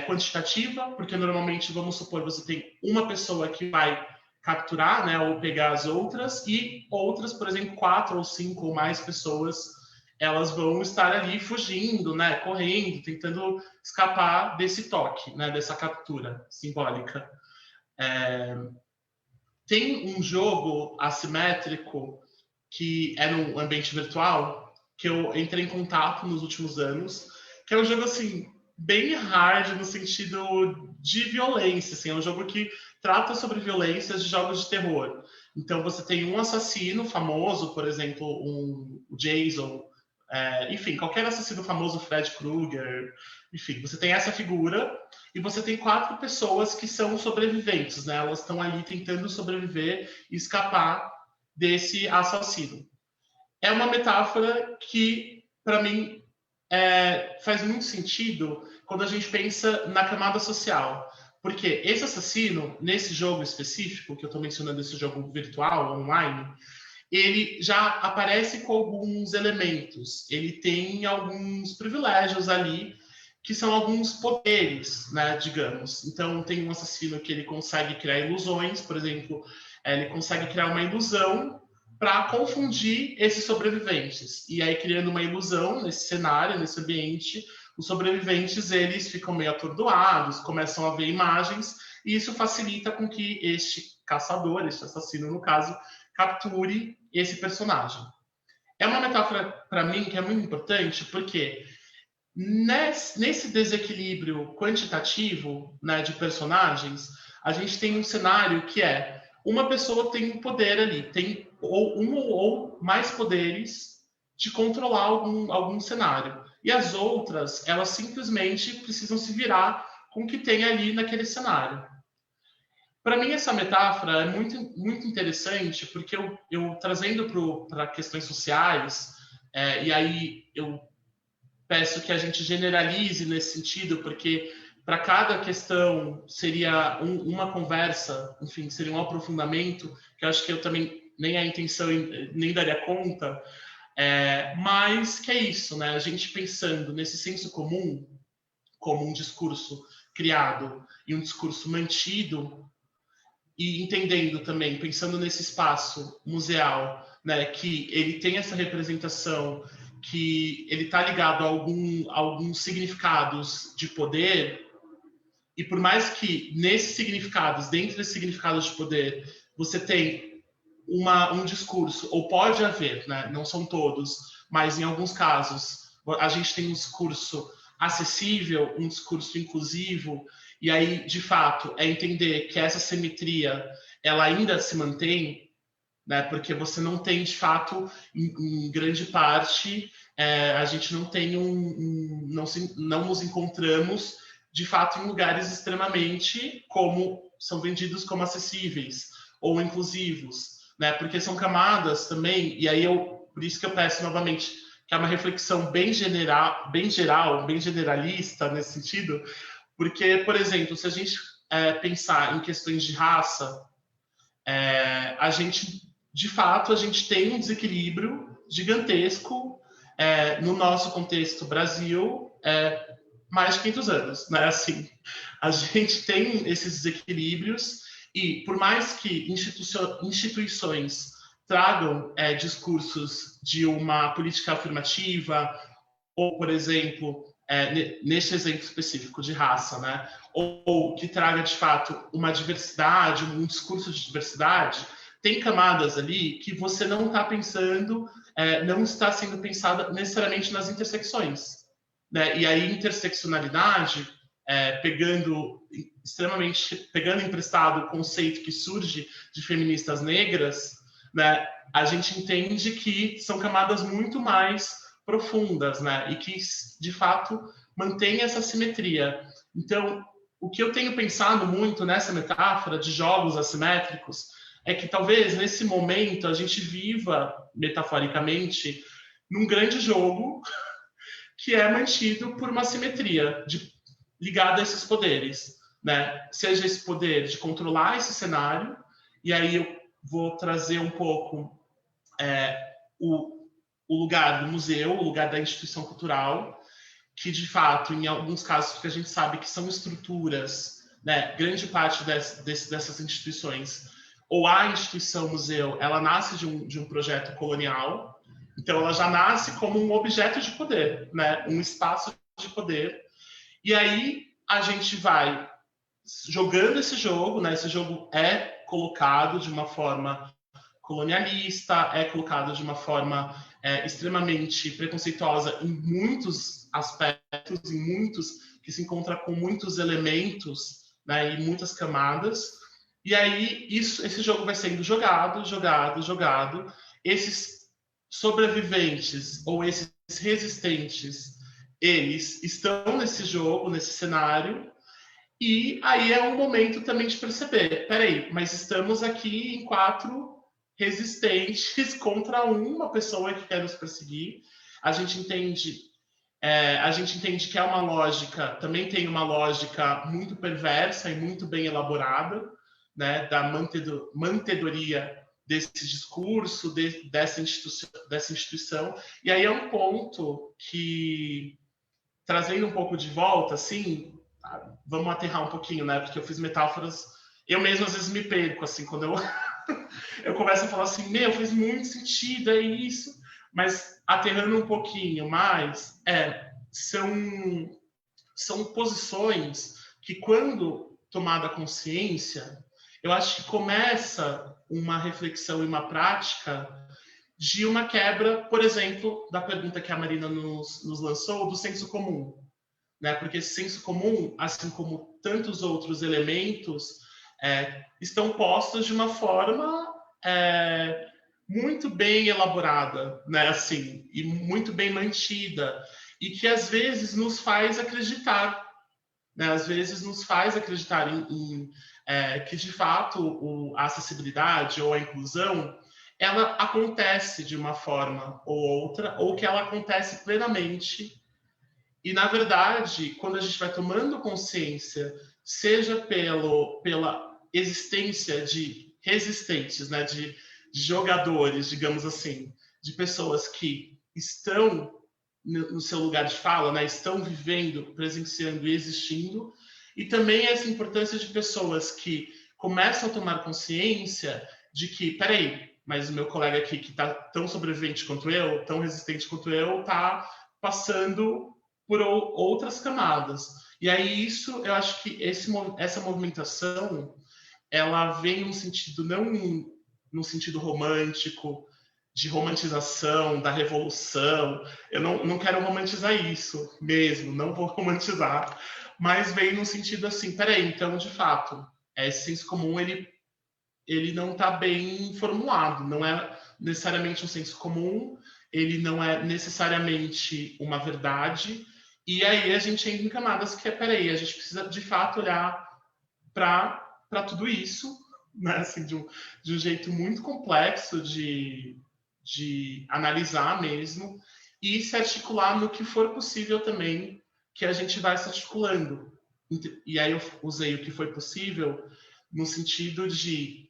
quantitativa, porque normalmente, vamos supor, você tem uma pessoa que vai capturar, né, ou pegar as outras, e outras, por exemplo, 4 ou 5 ou mais pessoas, elas vão estar ali fugindo, né, correndo, tentando escapar desse toque, né, dessa captura simbólica. Tem um jogo assimétrico que é num ambiente virtual, que eu entrei em contato nos últimos anos, que é um jogo, assim, bem hard no sentido de violência, assim, é um jogo que trata sobre violências de jogos de terror. Então, você tem um assassino famoso, por exemplo, o Jason, enfim, qualquer assassino famoso, Fred Krueger, enfim, você tem essa figura e você tem 4 pessoas que são sobreviventes, né? Elas estão ali tentando sobreviver e escapar desse assassino. É uma metáfora que, para mim, faz muito sentido quando a gente pensa na camada social. Porque esse assassino, nesse jogo específico, que eu estou mencionando, esse jogo virtual, online, ele já aparece com alguns elementos. Ele tem alguns privilégios ali, que são alguns poderes, né, digamos. Então, tem um assassino que ele consegue criar ilusões, por exemplo, ele consegue criar uma ilusão para confundir esses sobreviventes. E aí, criando uma ilusão nesse cenário, nesse ambiente, os sobreviventes, eles ficam meio atordoados, começam a ver imagens, e isso facilita com que este caçador, este assassino, no caso, capture esse personagem. É uma metáfora, para mim, que é muito importante, porque nesse desequilíbrio quantitativo, né, de personagens, a gente tem um cenário que uma pessoa tem um poder ali, tem um ou mais poderes de controlar algum cenário. E as outras, elas simplesmente precisam se virar com o que tem ali naquele cenário. Para mim, essa metáfora é muito, muito interessante, porque eu trazendo para questões sociais, e aí eu peço que a gente generalize nesse sentido, porque para cada questão seria uma conversa, enfim, seria um aprofundamento, que eu acho que eu também nem a intenção nem daria conta, mas que é isso, né? A gente pensando nesse senso comum como um discurso criado e um discurso mantido, e entendendo também, pensando nesse espaço museal, né, que ele tem essa representação, que ele está ligado a alguns significados de poder, e por mais que nesses significados, dentro desses significados de poder, você tem um discurso, ou pode haver, né, não são todos, mas em alguns casos, a gente tem um discurso acessível, um discurso inclusivo, e aí, de fato, entender que essa simetria, ela ainda se mantém, né, porque você não tem, de fato, em grande parte, a gente não tem não nos encontramos, de fato, em lugares extremamente são vendidos como acessíveis ou inclusivos, né, porque são camadas também, e aí por isso que eu peço novamente, que é uma reflexão bem geral, bem generalista nesse sentido, porque, por exemplo, se a gente pensar em questões de raça, a gente, de fato, a gente tem um desequilíbrio gigantesco no nosso contexto Brasil, mais de 500 anos, né? Assim, a gente tem esses desequilíbrios e, por mais que instituições tragam discursos de uma política afirmativa, ou, por exemplo, neste exemplo específico de raça, né? Ou que traga, de fato, uma diversidade, um discurso de diversidade, tem camadas ali que você não está pensando, não está sendo pensada necessariamente nas intersecções, né? E aí, interseccionalidade, pegando emprestado o conceito que surge de feministas negras, né? A gente entende que são camadas muito mais profundas, né? E que, de fato, mantém essa simetria. Então, o que eu tenho pensado muito nessa metáfora de jogos assimétricos é que talvez nesse momento a gente viva, metaforicamente, num grande jogo que é mantido por uma simetria ligada a esses poderes, né? Seja esse poder de controlar esse cenário, e aí eu vou trazer um pouco o lugar do museu, o lugar da instituição cultural, que de fato, em alguns casos, porque a gente sabe que são estruturas, né? Grande parte dessas instituições, ou a instituição museu, ela nasce de um projeto colonial, então ela já nasce como um objeto de poder, né? Um espaço de poder. E aí a gente vai jogando esse jogo, né? Esse jogo é colocado de uma forma colonialista, é colocado de uma forma extremamente preconceituosa em muitos aspectos, em muitos que se encontra com muitos elementos, né? E muitas camadas. E aí esse jogo vai sendo jogado. Esses sobreviventes ou esses resistentes, eles estão nesse jogo, nesse cenário, e aí é um momento também de perceber, peraí, mas estamos aqui em 4 resistentes contra uma pessoa que quer nos perseguir. A gente entende que é uma lógica, também tem uma lógica muito perversa e muito bem elaborada, né, da mantedoria desse discurso, dessa instituição. E aí é um ponto que, trazendo um pouco de volta, assim, vamos aterrar um pouquinho, né, porque eu fiz metáforas, eu mesmo às vezes me perco, assim, quando eu começo a falar assim, faz muito sentido, é isso, mas aterrando um pouquinho mais, são posições que, quando tomada consciência, eu acho que começa uma reflexão e uma prática de uma quebra, por exemplo, da pergunta que a Marina nos lançou, do senso comum. Né? Porque esse senso comum, assim como tantos outros elementos, estão postos de uma forma muito bem elaborada, né? Assim, e muito bem mantida, e que às vezes nos faz acreditar, né? Às vezes nos faz acreditar que de fato a acessibilidade ou a inclusão, ela acontece de uma forma ou outra, ou que ela acontece plenamente. E, na verdade, quando a gente vai tomando consciência, seja pela existência de resistentes, né, de jogadores, digamos assim, de pessoas que estão no seu lugar de fala, né, estão vivendo, presenciando e existindo, e também essa importância de pessoas que começam a tomar consciência de que, peraí, mas o meu colega aqui que está tão sobrevivente quanto eu, tão resistente quanto eu, está passando por outras camadas. E aí isso, eu acho que essa movimentação, ela vem num sentido, não num sentido romântico, de romantização, da revolução. Eu não quero romantizar isso mesmo, não vou romantizar, mas vem no sentido assim, peraí, então, de fato, esse senso comum, ele não está bem formulado, não é necessariamente um senso comum, ele não é necessariamente uma verdade, e aí a gente entra em camadas que peraí, a gente precisa de fato olhar para tudo isso, né, assim, de um jeito muito complexo de analisar mesmo, e se articular no que for possível também, que a gente vai se articulando. E aí eu usei o que foi possível no sentido de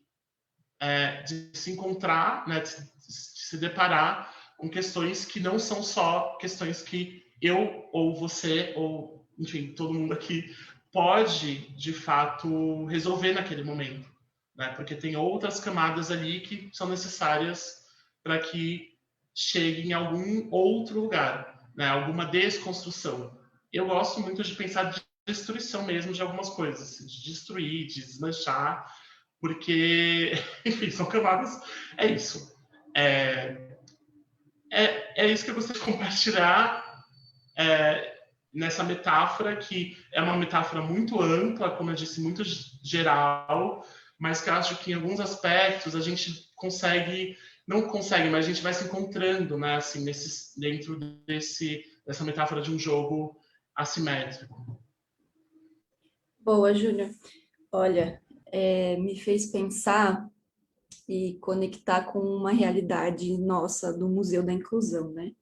se encontrar, né, de se deparar com questões que não são só questões que eu ou você, ou, enfim, todo mundo aqui pode, de fato, resolver naquele momento. Né? Porque tem outras camadas ali que são necessárias para que chegue em algum outro lugar, né? Alguma desconstrução. Eu gosto muito de pensar de destruição mesmo de algumas coisas, de destruir, de desmanchar, porque, enfim, são camadas. É isso. É isso que eu gostaria de compartilhar nessa metáfora, que é uma metáfora muito ampla, como eu disse, muito geral, mas que eu acho que em alguns aspectos a gente não consegue, mas a gente vai se encontrando, né, assim, dentro dessa metáfora de um jogo assimétrico. Boa, Júlia. Olha, me fez pensar e conectar com uma realidade nossa do Museu da Inclusão, né?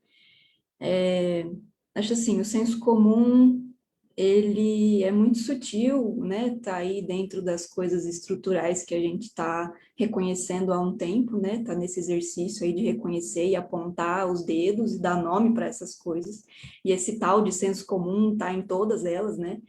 Acho assim, o senso comum, ele é muito sutil, né? Tá aí dentro das coisas estruturais que a gente está reconhecendo há um tempo, né? Tá nesse exercício aí de reconhecer e apontar os dedos e dar nome para essas coisas. E esse tal de senso comum tá em todas elas, né?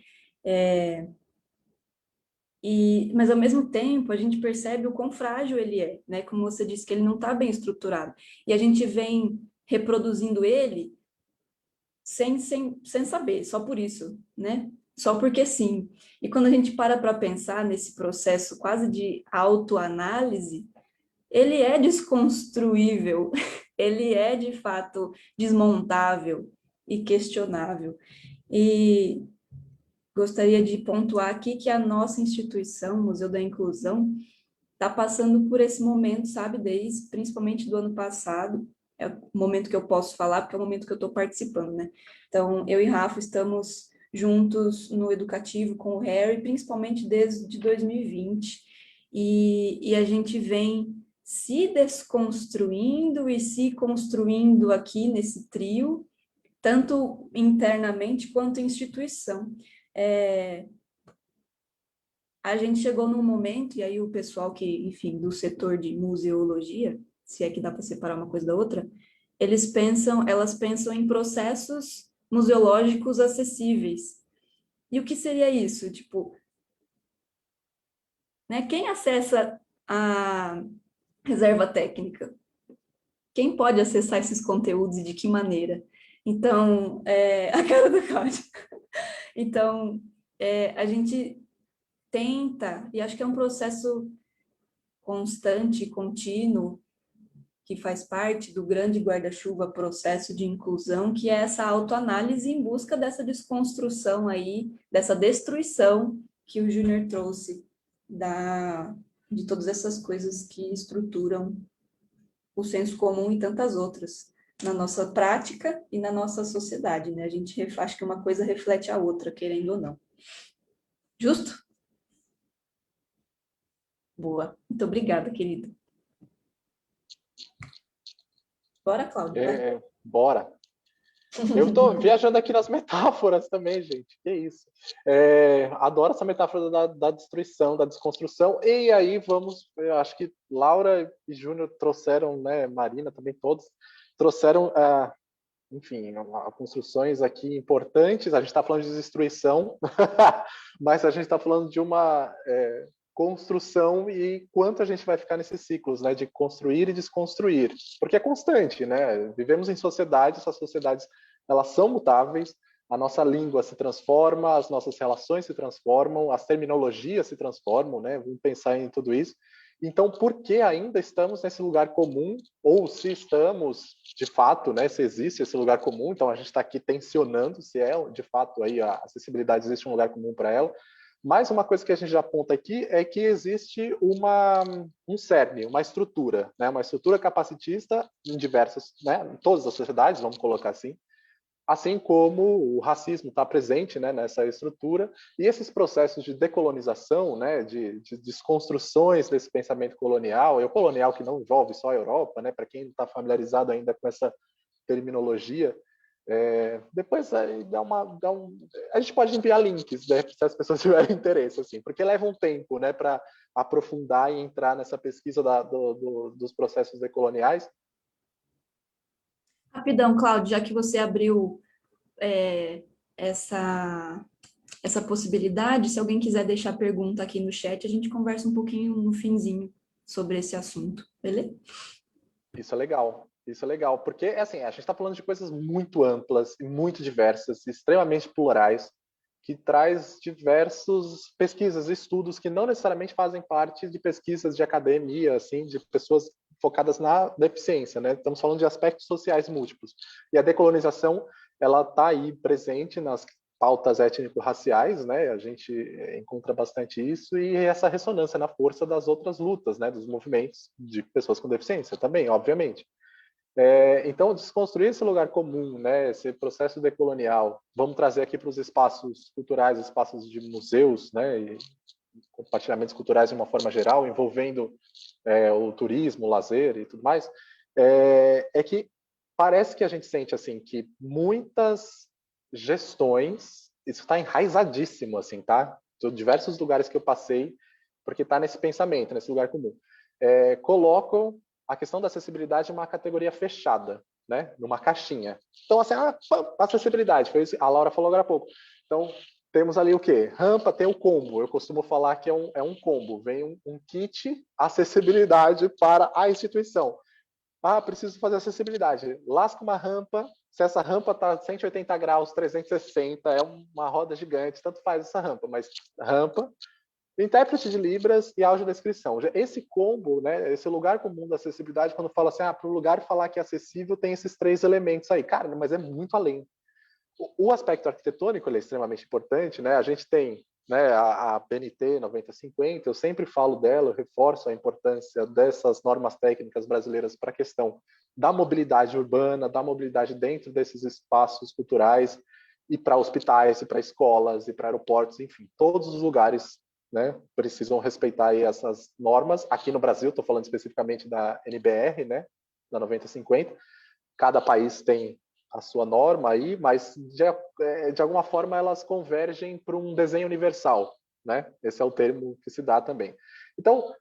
Mas ao mesmo tempo a gente percebe o quão frágil ele é, né? Como você disse, que ele não está bem estruturado. E a gente vem reproduzindo ele sem saber, só por isso, né? Só porque sim. E quando a gente para pensar nesse processo quase de autoanálise, ele é desconstruível, ele é de fato desmontável e questionável. E gostaria de pontuar aqui que a nossa instituição, Museu da Inclusão, está passando por esse momento, sabe, desde principalmente do ano passado. É o momento que eu posso falar, porque é o momento que eu estou participando, né? Então, eu e Rafa estamos juntos no educativo com o Harry, principalmente desde 2020, e a gente vem se desconstruindo e se construindo aqui nesse trio, tanto internamente quanto instituição. A gente chegou num momento, e aí o pessoal que, enfim, do setor de museologia, se é que dá para separar uma coisa da outra, elas pensam em processos museológicos acessíveis. E o que seria isso? Tipo, né, quem acessa a reserva técnica? Quem pode acessar esses conteúdos e de que maneira? Então, a cara do Cláudio. Então, a gente tenta, e acho que é um processo constante, contínuo, que faz parte do grande guarda-chuva processo de inclusão, que é essa autoanálise em busca dessa desconstrução aí, dessa destruição que o Júnior trouxe de todas essas coisas que estruturam o senso comum e tantas outras na nossa prática e na nossa sociedade, né? A gente acha que uma coisa reflete a outra, querendo ou não. Justo? Boa. Muito obrigada, querido. Bora, Cláudio, vai. Bora. Eu estou viajando aqui nas metáforas também, gente. Que isso. Adoro essa metáfora da destruição, da desconstrução. E aí eu acho que Laura e Júnior trouxeram, né, Marina também, todos, trouxeram, enfim, construções aqui importantes. A gente está falando de destruição, mas a gente está falando de uma construção e quanto a gente vai ficar nesses ciclos, né, de construir e desconstruir, porque é constante, né? Vivemos em sociedades, essas sociedades elas são mutáveis, a nossa língua se transforma, as nossas relações se transformam, as terminologias se transformam, né? Vamos pensar em tudo isso. Então, por que ainda estamos nesse lugar comum, ou se estamos, de fato, né, se existe esse lugar comum, então a gente está aqui tensionando se é, de fato, aí a acessibilidade existe um lugar comum para ela. Mas uma coisa que a gente já aponta aqui é que existe um cerne, uma estrutura, né? Uma estrutura capacitista em diversas, né? Em todas as sociedades, vamos colocar assim como o racismo está presente, né, nessa estrutura, e esses processos de decolonização, né, de desconstruções desse pensamento colonial, e o colonial que não envolve só a Europa, né, para quem não está familiarizado ainda com essa terminologia, depois aí a gente pode enviar links, né, se as pessoas tiverem interesse, assim, porque leva um tempo, né, para aprofundar e entrar nessa pesquisa dos processos decoloniais. Rapidão, Cláudio, já que você abriu essa possibilidade, se alguém quiser deixar pergunta aqui no chat, a gente conversa um pouquinho no finzinho sobre esse assunto, beleza? Isso é legal, porque assim, a gente está falando de coisas muito amplas e muito diversas, extremamente plurais, que traz diversas pesquisas, estudos que não necessariamente fazem parte de pesquisas de academia, assim, de pessoas focadas na deficiência, né? Estamos falando de aspectos sociais múltiplos. E a decolonização, ela está aí presente nas pautas étnico-raciais, né? A gente encontra bastante isso e essa ressonância na força das outras lutas, né? Dos movimentos de pessoas com deficiência também, obviamente. Então, desconstruir esse lugar comum, né, esse processo decolonial, vamos trazer aqui para os espaços culturais, espaços de museus, né, compartilhamentos culturais de uma forma geral, envolvendo o turismo, o lazer e tudo mais, é que parece que a gente sente assim que muitas gestões, isso está enraizadíssimo, assim, tá? De diversos lugares que eu passei, porque está nesse pensamento, nesse lugar comum, colocam a questão da acessibilidade em uma categoria fechada, né? Numa caixinha. Então, assim, acessibilidade, foi isso a Laura falou agora há pouco. Então, temos ali o quê? Rampa, tem o combo. Eu costumo falar que é um combo. Vem um kit acessibilidade para a instituição. Preciso fazer acessibilidade. Lasca uma rampa. Se essa rampa está 180 graus, 360, é uma roda gigante, tanto faz essa rampa. Mas rampa, intérprete de Libras e audiodescrição. Esse combo, né, esse lugar comum da acessibilidade, quando fala assim, para o lugar falar que é acessível, tem esses 3 elementos aí. Cara, mas é muito além. O aspecto arquitetônico ele é extremamente importante, né? A gente tem, né, a BNT 9050, eu sempre falo dela, eu reforço a importância dessas normas técnicas brasileiras para a questão da mobilidade urbana, da mobilidade dentro desses espaços culturais, e para hospitais, e para escolas, e para aeroportos, enfim, todos os lugares, né, precisam respeitar aí essas normas. Aqui no Brasil, estou falando especificamente da NBR, né, da 9050, cada país tem a sua norma aí, mas de alguma forma elas convergem para um desenho universal, né? Esse é o termo que se dá também. Então,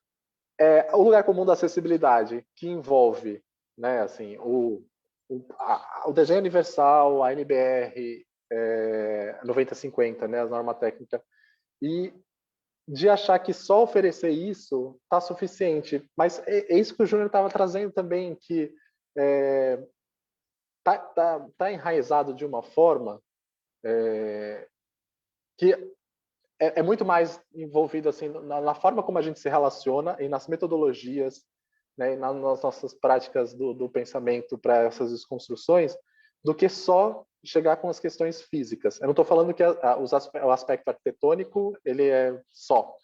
o lugar comum da acessibilidade, que envolve, né, assim, o desenho universal, a NBR 9050, né, a norma técnica, e de achar que só oferecer isso está suficiente. Mas é isso que o Júnior estava trazendo também, que tá enraizado de uma forma que é muito mais envolvido assim na forma como a gente se relaciona e nas metodologias, né, e nas nossas práticas do pensamento para essas desconstruções, do que só chegar com as questões físicas. Eu não estou falando que o aspecto arquitetônico ele é só,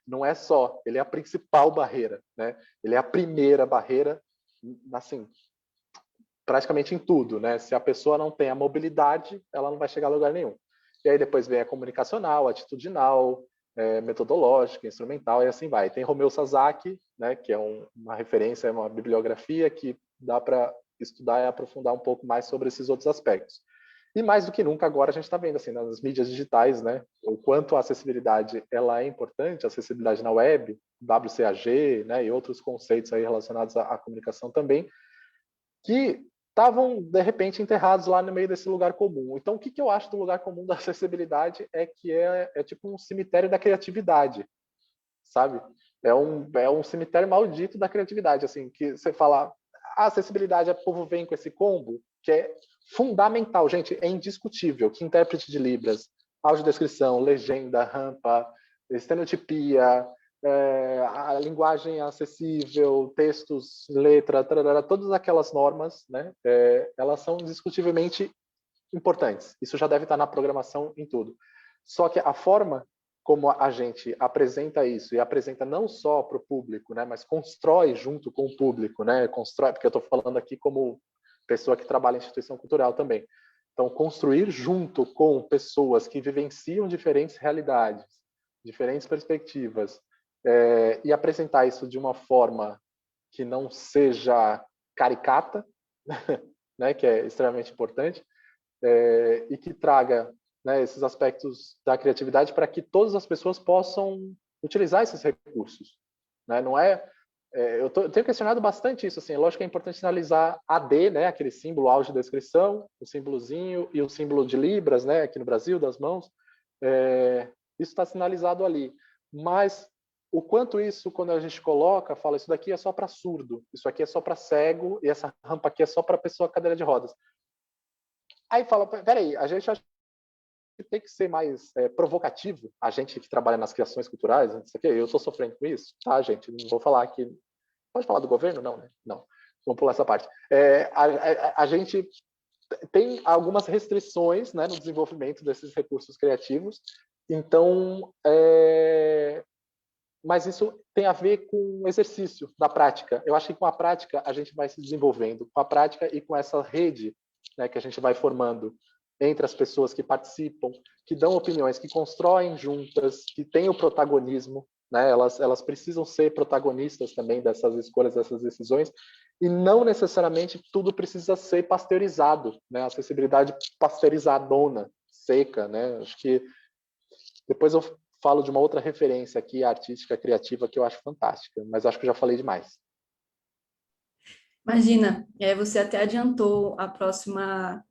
não é só, ele é a principal barreira, né? Ele é a primeira barreira, assim, praticamente em tudo, né? Se a pessoa não tem a mobilidade, ela não vai chegar a lugar nenhum. E aí depois vem a comunicacional, atitudinal, metodológica, instrumental, e assim vai. Tem Romeu Sasaki, né, que é uma referência, é uma bibliografia que dá para estudar e aprofundar um pouco mais sobre esses outros aspectos. E mais do que nunca agora a gente está vendo assim nas mídias digitais, né, o quanto a acessibilidade ela é importante, a acessibilidade na web, WCAG, né, e outros conceitos aí relacionados à comunicação também, que estavam, de repente, enterrados lá no meio desse lugar comum. Então, o que eu acho do lugar comum da acessibilidade é que é tipo um cemitério da criatividade, sabe? É um cemitério maldito da criatividade, assim, que você fala, a acessibilidade, o povo vem com esse combo, que é fundamental, gente, é indiscutível, que intérprete de Libras, audiodescrição, legenda, rampa, estenotipia, a linguagem acessível, textos, letra, tarará, todas aquelas normas, né, elas são indiscutivelmente importantes. Isso já deve estar na programação em tudo. Só que a forma como a gente apresenta isso, e apresenta não só para o público, né, mas constrói junto com o público, né, constrói, porque eu estou falando aqui como pessoa que trabalha em instituição cultural também. Então, construir junto com pessoas que vivenciam diferentes realidades, diferentes perspectivas, e apresentar isso de uma forma que não seja caricata, né, que é extremamente importante, e que traga, né, esses aspectos da criatividade para que todas as pessoas possam utilizar esses recursos, né? Não eu tenho questionado bastante isso, assim, é lógico que é importante sinalizar AD, né, aquele símbolo audiodescrição, o símbolozinho e o símbolo de Libras, né, aqui no Brasil, das mãos, isso está sinalizado ali, mas o quanto isso, quando a gente coloca, fala, isso daqui é só para surdo, isso aqui é só para cego, e essa rampa aqui é só para pessoa cadeira de rodas. Aí fala, peraí, a gente acha que tem que ser mais provocativo, a gente que trabalha nas criações culturais, não sei o quê, eu estou sofrendo com isso, tá, gente? Não vou falar aqui. Pode falar do governo? Não, né? Não. Vamos pular essa parte. A gente tem algumas restrições, né, no desenvolvimento desses recursos criativos, então, mas isso tem a ver com o exercício da prática. Eu acho que com a prática a gente vai se desenvolvendo, com a prática e com essa rede, né, que a gente vai formando entre as pessoas que participam, que dão opiniões, que constroem juntas, que têm o protagonismo, né? Elas precisam ser protagonistas também dessas escolhas, dessas decisões, e não necessariamente tudo precisa ser pasteurizado, né? A acessibilidade pasteurizadona, seca, né? Acho que depois eu falo de uma outra referência aqui, artística, criativa, que eu acho fantástica, mas acho que eu já falei demais. Imagina, você até adiantou a próxima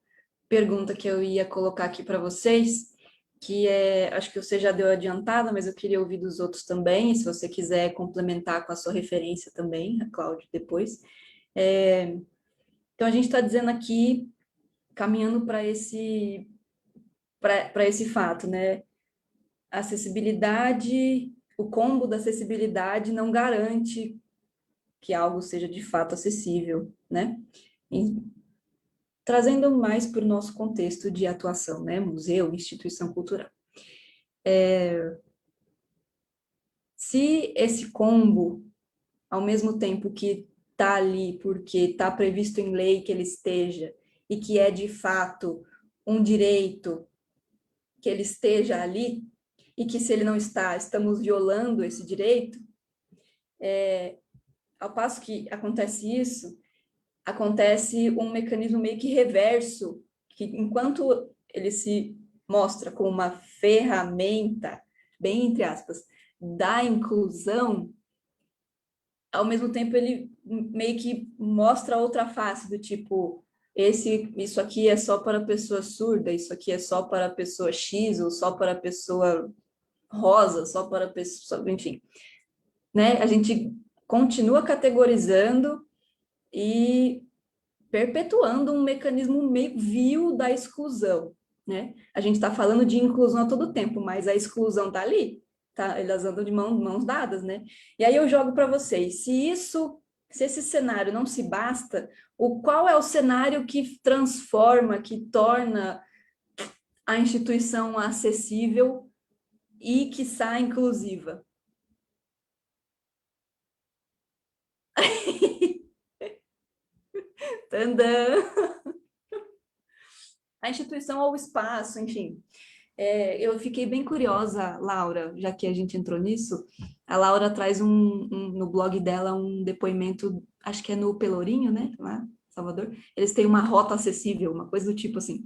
pergunta que eu ia colocar aqui para vocês, que acho que você já deu adiantada, mas eu queria ouvir dos outros também, e se você quiser complementar com a sua referência também, a Cláudia, depois. Então, a gente está dizendo aqui, caminhando para esse fato, né? A acessibilidade, o combo da acessibilidade não garante que algo seja de fato acessível, né? E, trazendo mais para o nosso contexto de atuação, né? Museu, instituição cultural. Se esse combo, ao mesmo tempo que está ali porque está previsto em lei que ele esteja, e que é de fato um direito que ele esteja ali, e que se ele não está, estamos violando esse direito, ao passo que acontece isso, acontece um mecanismo meio que reverso, que enquanto ele se mostra como uma ferramenta, bem entre aspas, da inclusão, ao mesmo tempo ele meio que mostra outra face do tipo, isso aqui é só para a pessoa surda, isso aqui é só para a pessoa X, ou só para a pessoa rosa, só para a pessoa, enfim, né? A gente continua categorizando e perpetuando um mecanismo meio vil da exclusão, né? A gente está falando de inclusão a todo tempo, mas a exclusão está ali, tá? Elas andam de mãos dadas, né? E aí eu jogo para vocês, se esse cenário não se basta, qual é o cenário que transforma, que torna a instituição acessível e, quiçá, inclusiva? Tandã! A instituição ou o espaço, enfim. Eu fiquei bem curiosa, Laura, já que a gente entrou nisso. A Laura traz no blog dela um depoimento, acho que é no Pelourinho, né? Lá, em Salvador. Eles têm uma rota acessível, uma coisa do tipo assim.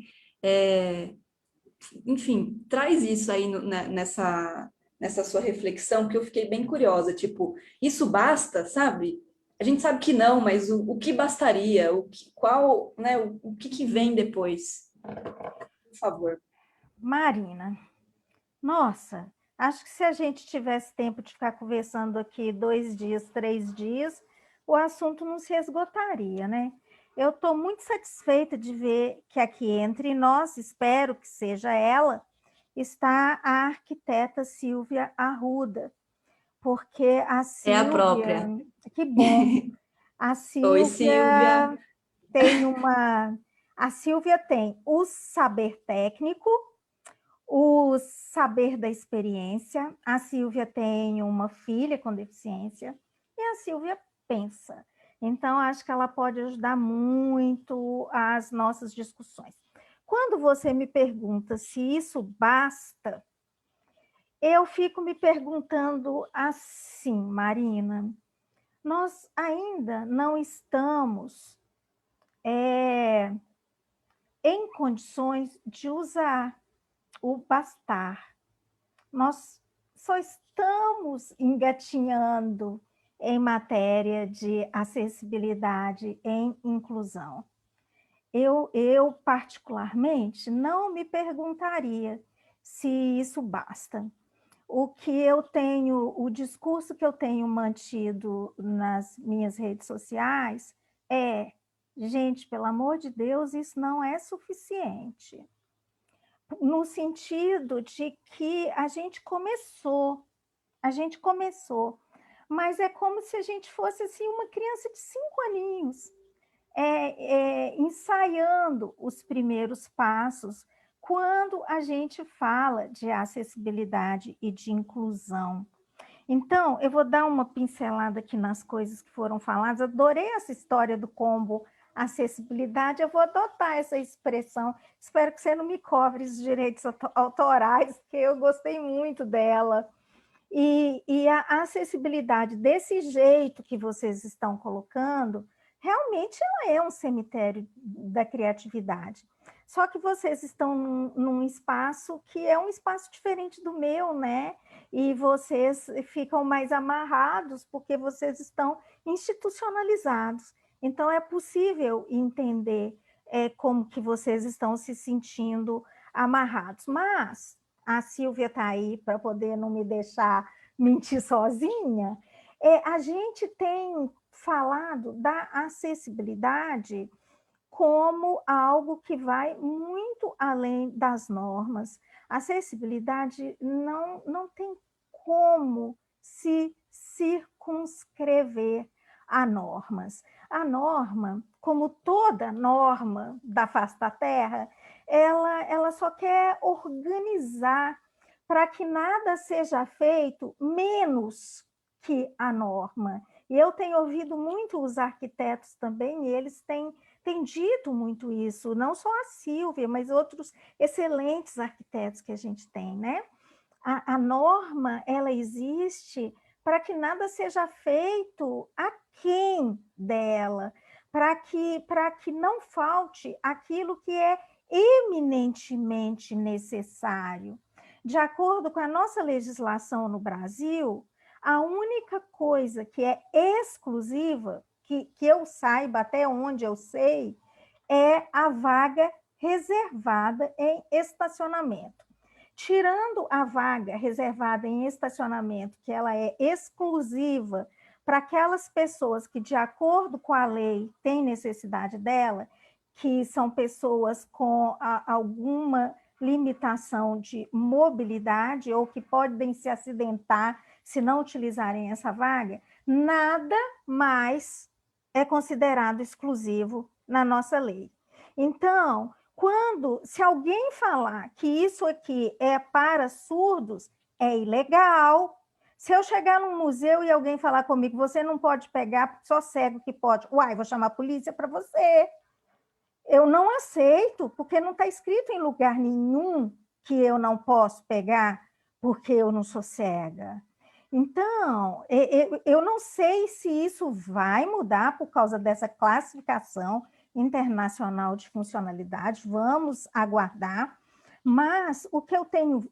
Enfim, traz isso aí nessa sua reflexão, que eu fiquei bem curiosa. Tipo, isso basta, sabe? A gente sabe que não, mas o que bastaria? Qual, né? O que vem depois? Por favor. Marina, nossa, acho que se a gente tivesse tempo de ficar conversando aqui 2 dias, 3 dias, o assunto não se esgotaria, né? Eu estou muito satisfeita de ver que aqui entre nós, espero que seja ela, está a arquiteta Silvia Arruda, porque a É a Silvia, própria. que bom, a Oi, Silvia. Silvia tem a Silvia tem o saber técnico, o saber da experiência. A Silvia tem uma filha com deficiência e a Silvia pensa. Então, acho que ela pode ajudar muito as nossas discussões. Quando você me pergunta se isso basta, eu fico me perguntando assim, Marina, nós ainda não estamos em condições de usar o bastar. Nós só estamos engatinhando em matéria de acessibilidade em inclusão. Eu particularmente, não me perguntaria se isso basta. O discurso que eu tenho mantido nas minhas redes sociais é, gente, pelo amor de Deus, isso não é suficiente. No sentido de que a gente começou, mas é como se a gente fosse assim, uma criança de 5 aninhos, ensaiando os primeiros passos quando a gente fala de acessibilidade e de inclusão. Então, eu vou dar uma pincelada aqui nas coisas que foram faladas. Adorei essa história do combo acessibilidade, eu vou adotar essa expressão. Espero que você não me cobre os direitos autorais, porque eu gostei muito dela. E a acessibilidade desse jeito que vocês estão colocando, realmente ela é um cemitério da criatividade. Só que vocês estão num espaço que é um espaço diferente do meu, né? E vocês ficam mais amarrados porque vocês estão institucionalizados. Então, é possível entender como que vocês estão se sentindo amarrados. Mas a Silvia está aí para poder não me deixar mentir sozinha. A gente tem falado da acessibilidade como algo que vai muito além das normas. A acessibilidade não tem como se circunscrever a normas. A norma, como toda norma da face da Terra, ela só quer organizar para que nada seja feito menos que a norma. E eu tenho ouvido muito os arquitetos também, e eles têm dito muito isso, não só a Silvia, mas outros excelentes arquitetos que a gente tem, né? A norma, ela existe para que nada seja feito aquém dela, para que não falte aquilo que é eminentemente necessário. De acordo com a nossa legislação no Brasil, a única coisa que é exclusiva, que eu saiba, até onde eu sei, é a vaga reservada em estacionamento. Tirando a vaga reservada em estacionamento, que ela é exclusiva para aquelas pessoas que, de acordo com a lei, têm necessidade dela, que são pessoas com alguma limitação de mobilidade ou que podem se acidentar se não utilizarem essa vaga, nada mais é considerado exclusivo na nossa lei. Então, se alguém falar que isso aqui é para surdos, é ilegal. Se eu chegar num museu e alguém falar comigo, você não pode pegar, porque só cego que pode. Uai, vou chamar a polícia para você. Eu não aceito, porque não está escrito em lugar nenhum que eu não posso pegar porque eu não sou cega. Então, eu não sei se isso vai mudar por causa dessa classificação internacional de funcionalidade, vamos aguardar, mas o que eu tenho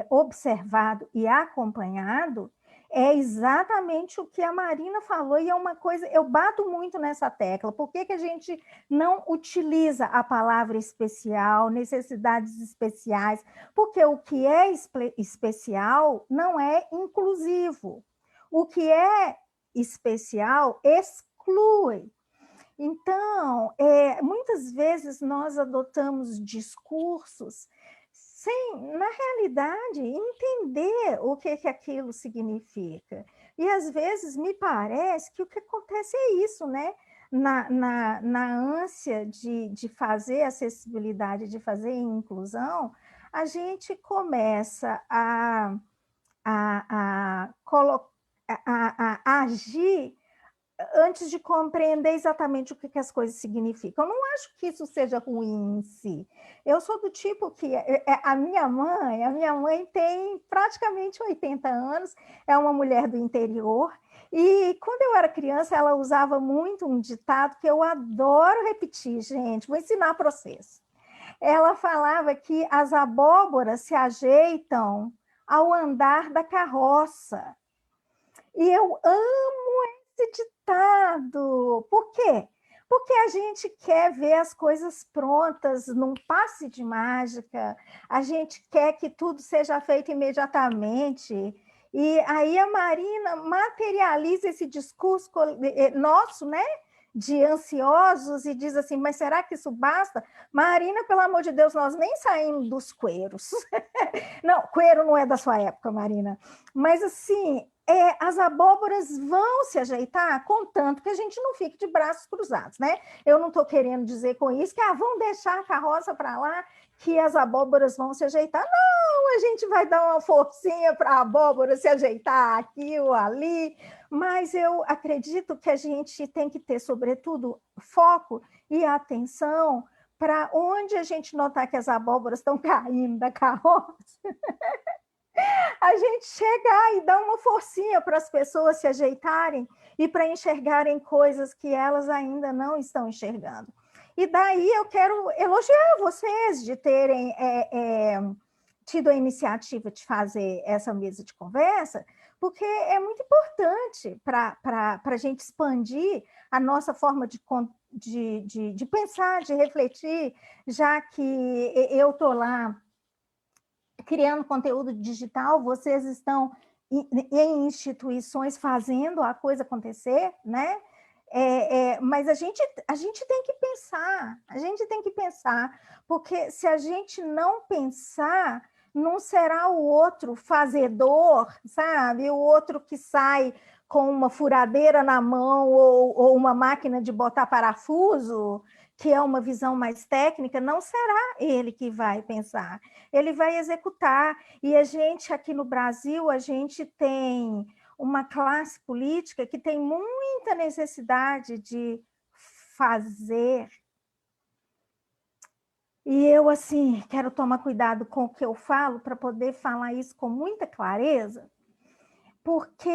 observado e acompanhado é exatamente o que a Marina falou, e é uma coisa, eu bato muito nessa tecla. Por que a gente não utiliza a palavra especial, necessidades especiais? Porque o que é especial não é inclusivo. O que é especial exclui. Então, muitas vezes nós adotamos discursos sem, na realidade, entender o que aquilo significa. E, às vezes, me parece que o que acontece é isso, né? Na ânsia de fazer acessibilidade, de fazer inclusão, a gente começa a agir antes de compreender exatamente o que as coisas significam. Eu não acho que isso seja ruim em si. Eu sou do tipo que a minha mãe tem praticamente 80 anos, é uma mulher do interior, e quando eu era criança, ela usava muito um ditado que eu adoro repetir, gente, vou ensinar para vocês. Ela falava que as abóboras se ajeitam ao andar da carroça. E eu amo esse ditado. Por quê? Porque a gente quer ver as coisas prontas num passe de mágica, a gente quer que tudo seja feito imediatamente. E aí a Marina materializa esse discurso nosso, né? De ansiosos, e diz assim, mas será que isso basta? Marina, pelo amor de Deus, nós nem saímos dos cueiros. Não, cueiro não é da sua época, Marina. Mas, assim, as abóboras vão se ajeitar, contanto que a gente não fique de braços cruzados, né? Eu não estou querendo dizer com isso que vão deixar a carroça para lá, que as abóboras vão se ajeitar. Não, a gente vai dar uma forcinha para a abóbora se ajeitar aqui ou ali, mas eu acredito que a gente tem que ter, sobretudo, foco e atenção para onde a gente notar que as abóboras estão caindo da carroça, a gente chegar e dar uma forcinha para as pessoas se ajeitarem e para enxergarem coisas que elas ainda não estão enxergando. E daí eu quero elogiar vocês de terem tido a iniciativa de fazer essa mesa de conversa, porque é muito importante para a gente expandir a nossa forma de pensar, de refletir, já que eu estou lá criando conteúdo digital, vocês estão em instituições fazendo a coisa acontecer, né? Mas a gente tem que pensar, porque se a gente não pensar, não será o outro fazedor, sabe? O outro que sai com uma furadeira na mão ou uma máquina de botar parafuso, que é uma visão mais técnica, não será ele que vai pensar, ele vai executar. E a gente, aqui no Brasil, a gente tem uma classe política que tem muita necessidade de fazer. E eu, assim, quero tomar cuidado com o que eu falo para poder falar isso com muita clareza, porque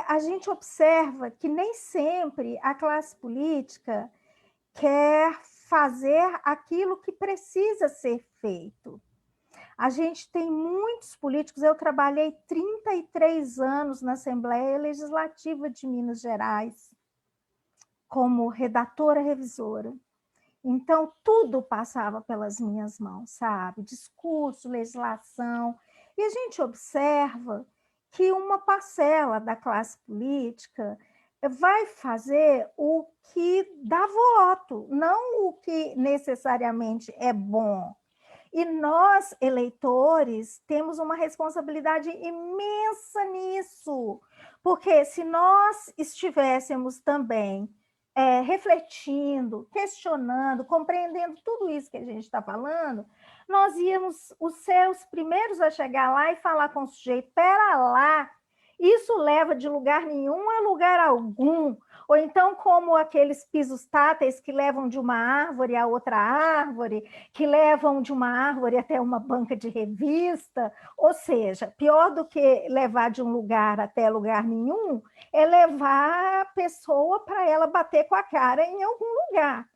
a gente observa que nem sempre a classe política quer fazer aquilo que precisa ser feito. A gente tem muitos políticos, eu trabalhei 33 anos na Assembleia Legislativa de Minas Gerais, como redatora revisora. Então, tudo passava pelas minhas mãos, sabe? Discurso, legislação. E a gente observa que uma parcela da classe política vai fazer o que dá voto, não o que necessariamente é bom. E nós, eleitores, temos uma responsabilidade imensa nisso, porque se nós estivéssemos também refletindo, questionando, compreendendo tudo isso que a gente está falando, nós íamos ser os primeiros a chegar lá e falar com o sujeito, pera lá, isso leva de lugar nenhum a lugar algum. Ou então, como aqueles pisos táteis que levam de uma árvore a outra árvore, que levam de uma árvore até uma banca de revista, ou seja, pior do que levar de um lugar até lugar nenhum, é levar a pessoa para ela bater com a cara em algum lugar.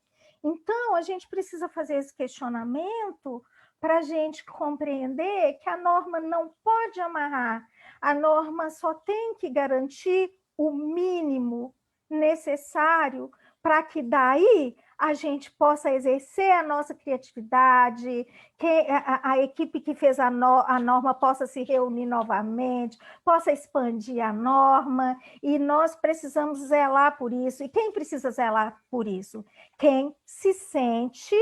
Então, a gente precisa fazer esse questionamento para a gente compreender que a norma não pode amarrar, a norma só tem que garantir o mínimo necessário para que daí a gente possa exercer a nossa criatividade, que a equipe que fez a norma possa se reunir novamente, possa expandir a norma, e nós precisamos zelar por isso. E quem precisa zelar por isso? Quem se sente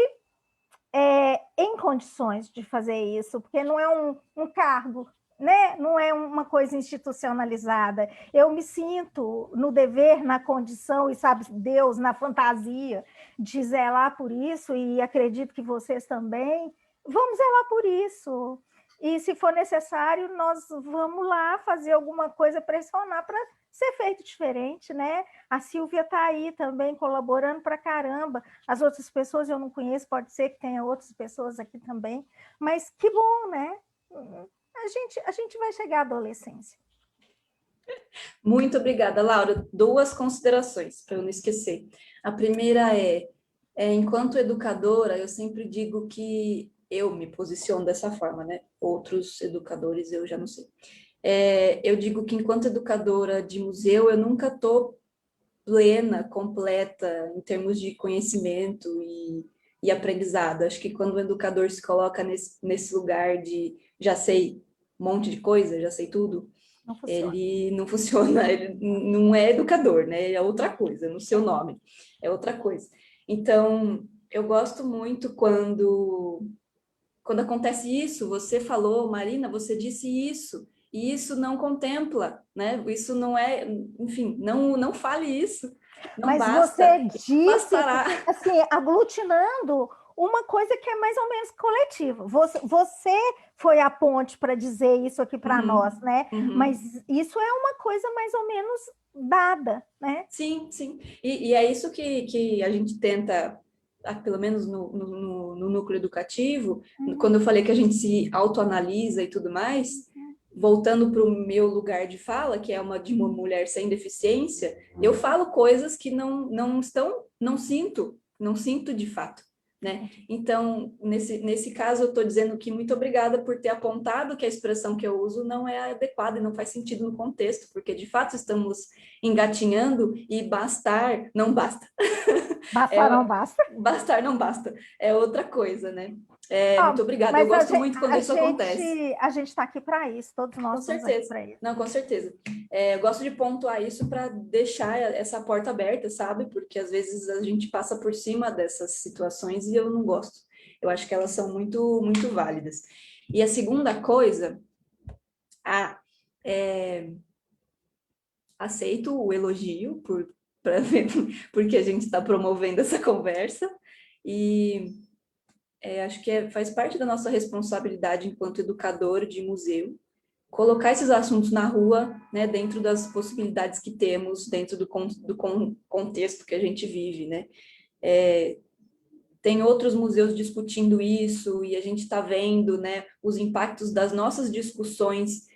em condições de fazer isso, porque não é um cargo, né? Não é uma coisa institucionalizada. Eu me sinto no dever, na condição, e sabe Deus, na fantasia, de zelar por isso, e acredito que vocês também. Vamos zelar por isso. E, se for necessário, nós vamos lá fazer alguma coisa, pressionar para ser feito diferente, né? A Silvia está aí também colaborando para caramba. As outras pessoas eu não conheço, pode ser que tenha outras pessoas aqui também, mas que bom, né? A gente vai chegar à adolescência. Muito obrigada, Laura. 2 considerações, para eu não esquecer. A primeira enquanto educadora, eu sempre digo que eu me posiciono dessa forma, né? Outros educadores eu já não sei. Eu digo que enquanto educadora de museu, eu nunca estou plena, completa, em termos de conhecimento e aprendizado. Acho que quando o educador se coloca nesse lugar de já sei um monte de coisa, já sei tudo, ele não funciona, ele não é educador, né? É outra coisa, no seu nome, é outra coisa. Então, eu gosto muito quando acontece isso, você falou, Marina, você disse isso, E isso não contempla, né? Isso não é, enfim, não fale isso. Não Mas basta. você disse, Bastará. assim, aglutinando uma coisa que é mais ou menos coletiva. Você foi a ponte para dizer isso aqui para nós, né? Mas isso é uma coisa mais ou menos dada, né? Sim, sim. E é isso que a gente tenta, pelo menos no núcleo educativo, quando eu falei que a gente se autoanalisa e tudo mais, voltando para o meu lugar de fala, que é de uma mulher sem deficiência, eu falo coisas que não sinto de fato, né? Então, nesse caso, eu estou dizendo que muito obrigada por ter apontado que a expressão que eu uso não é adequada e não faz sentido no contexto, porque de fato estamos engatinhando e bastar não basta. Bastar não basta? Bastar não basta, é outra coisa, né? Muito obrigada, mas eu gosto muito quando isso acontece. A gente está aqui para isso, todos nós estamos aqui para isso. Não, com certeza. Eu gosto de pontuar isso para deixar essa porta aberta, sabe? Porque às vezes a gente passa por cima dessas situações e eu não gosto. Eu acho que elas são muito, muito válidas. E a segunda coisa, aceito o elogio porque a gente está promovendo essa conversa e acho que faz parte da nossa responsabilidade enquanto educador de museu colocar esses assuntos na rua, né, dentro das possibilidades que temos, dentro do contexto que a gente vive, né? Tem outros museus discutindo isso e a gente está vendo, né, os impactos das nossas discussões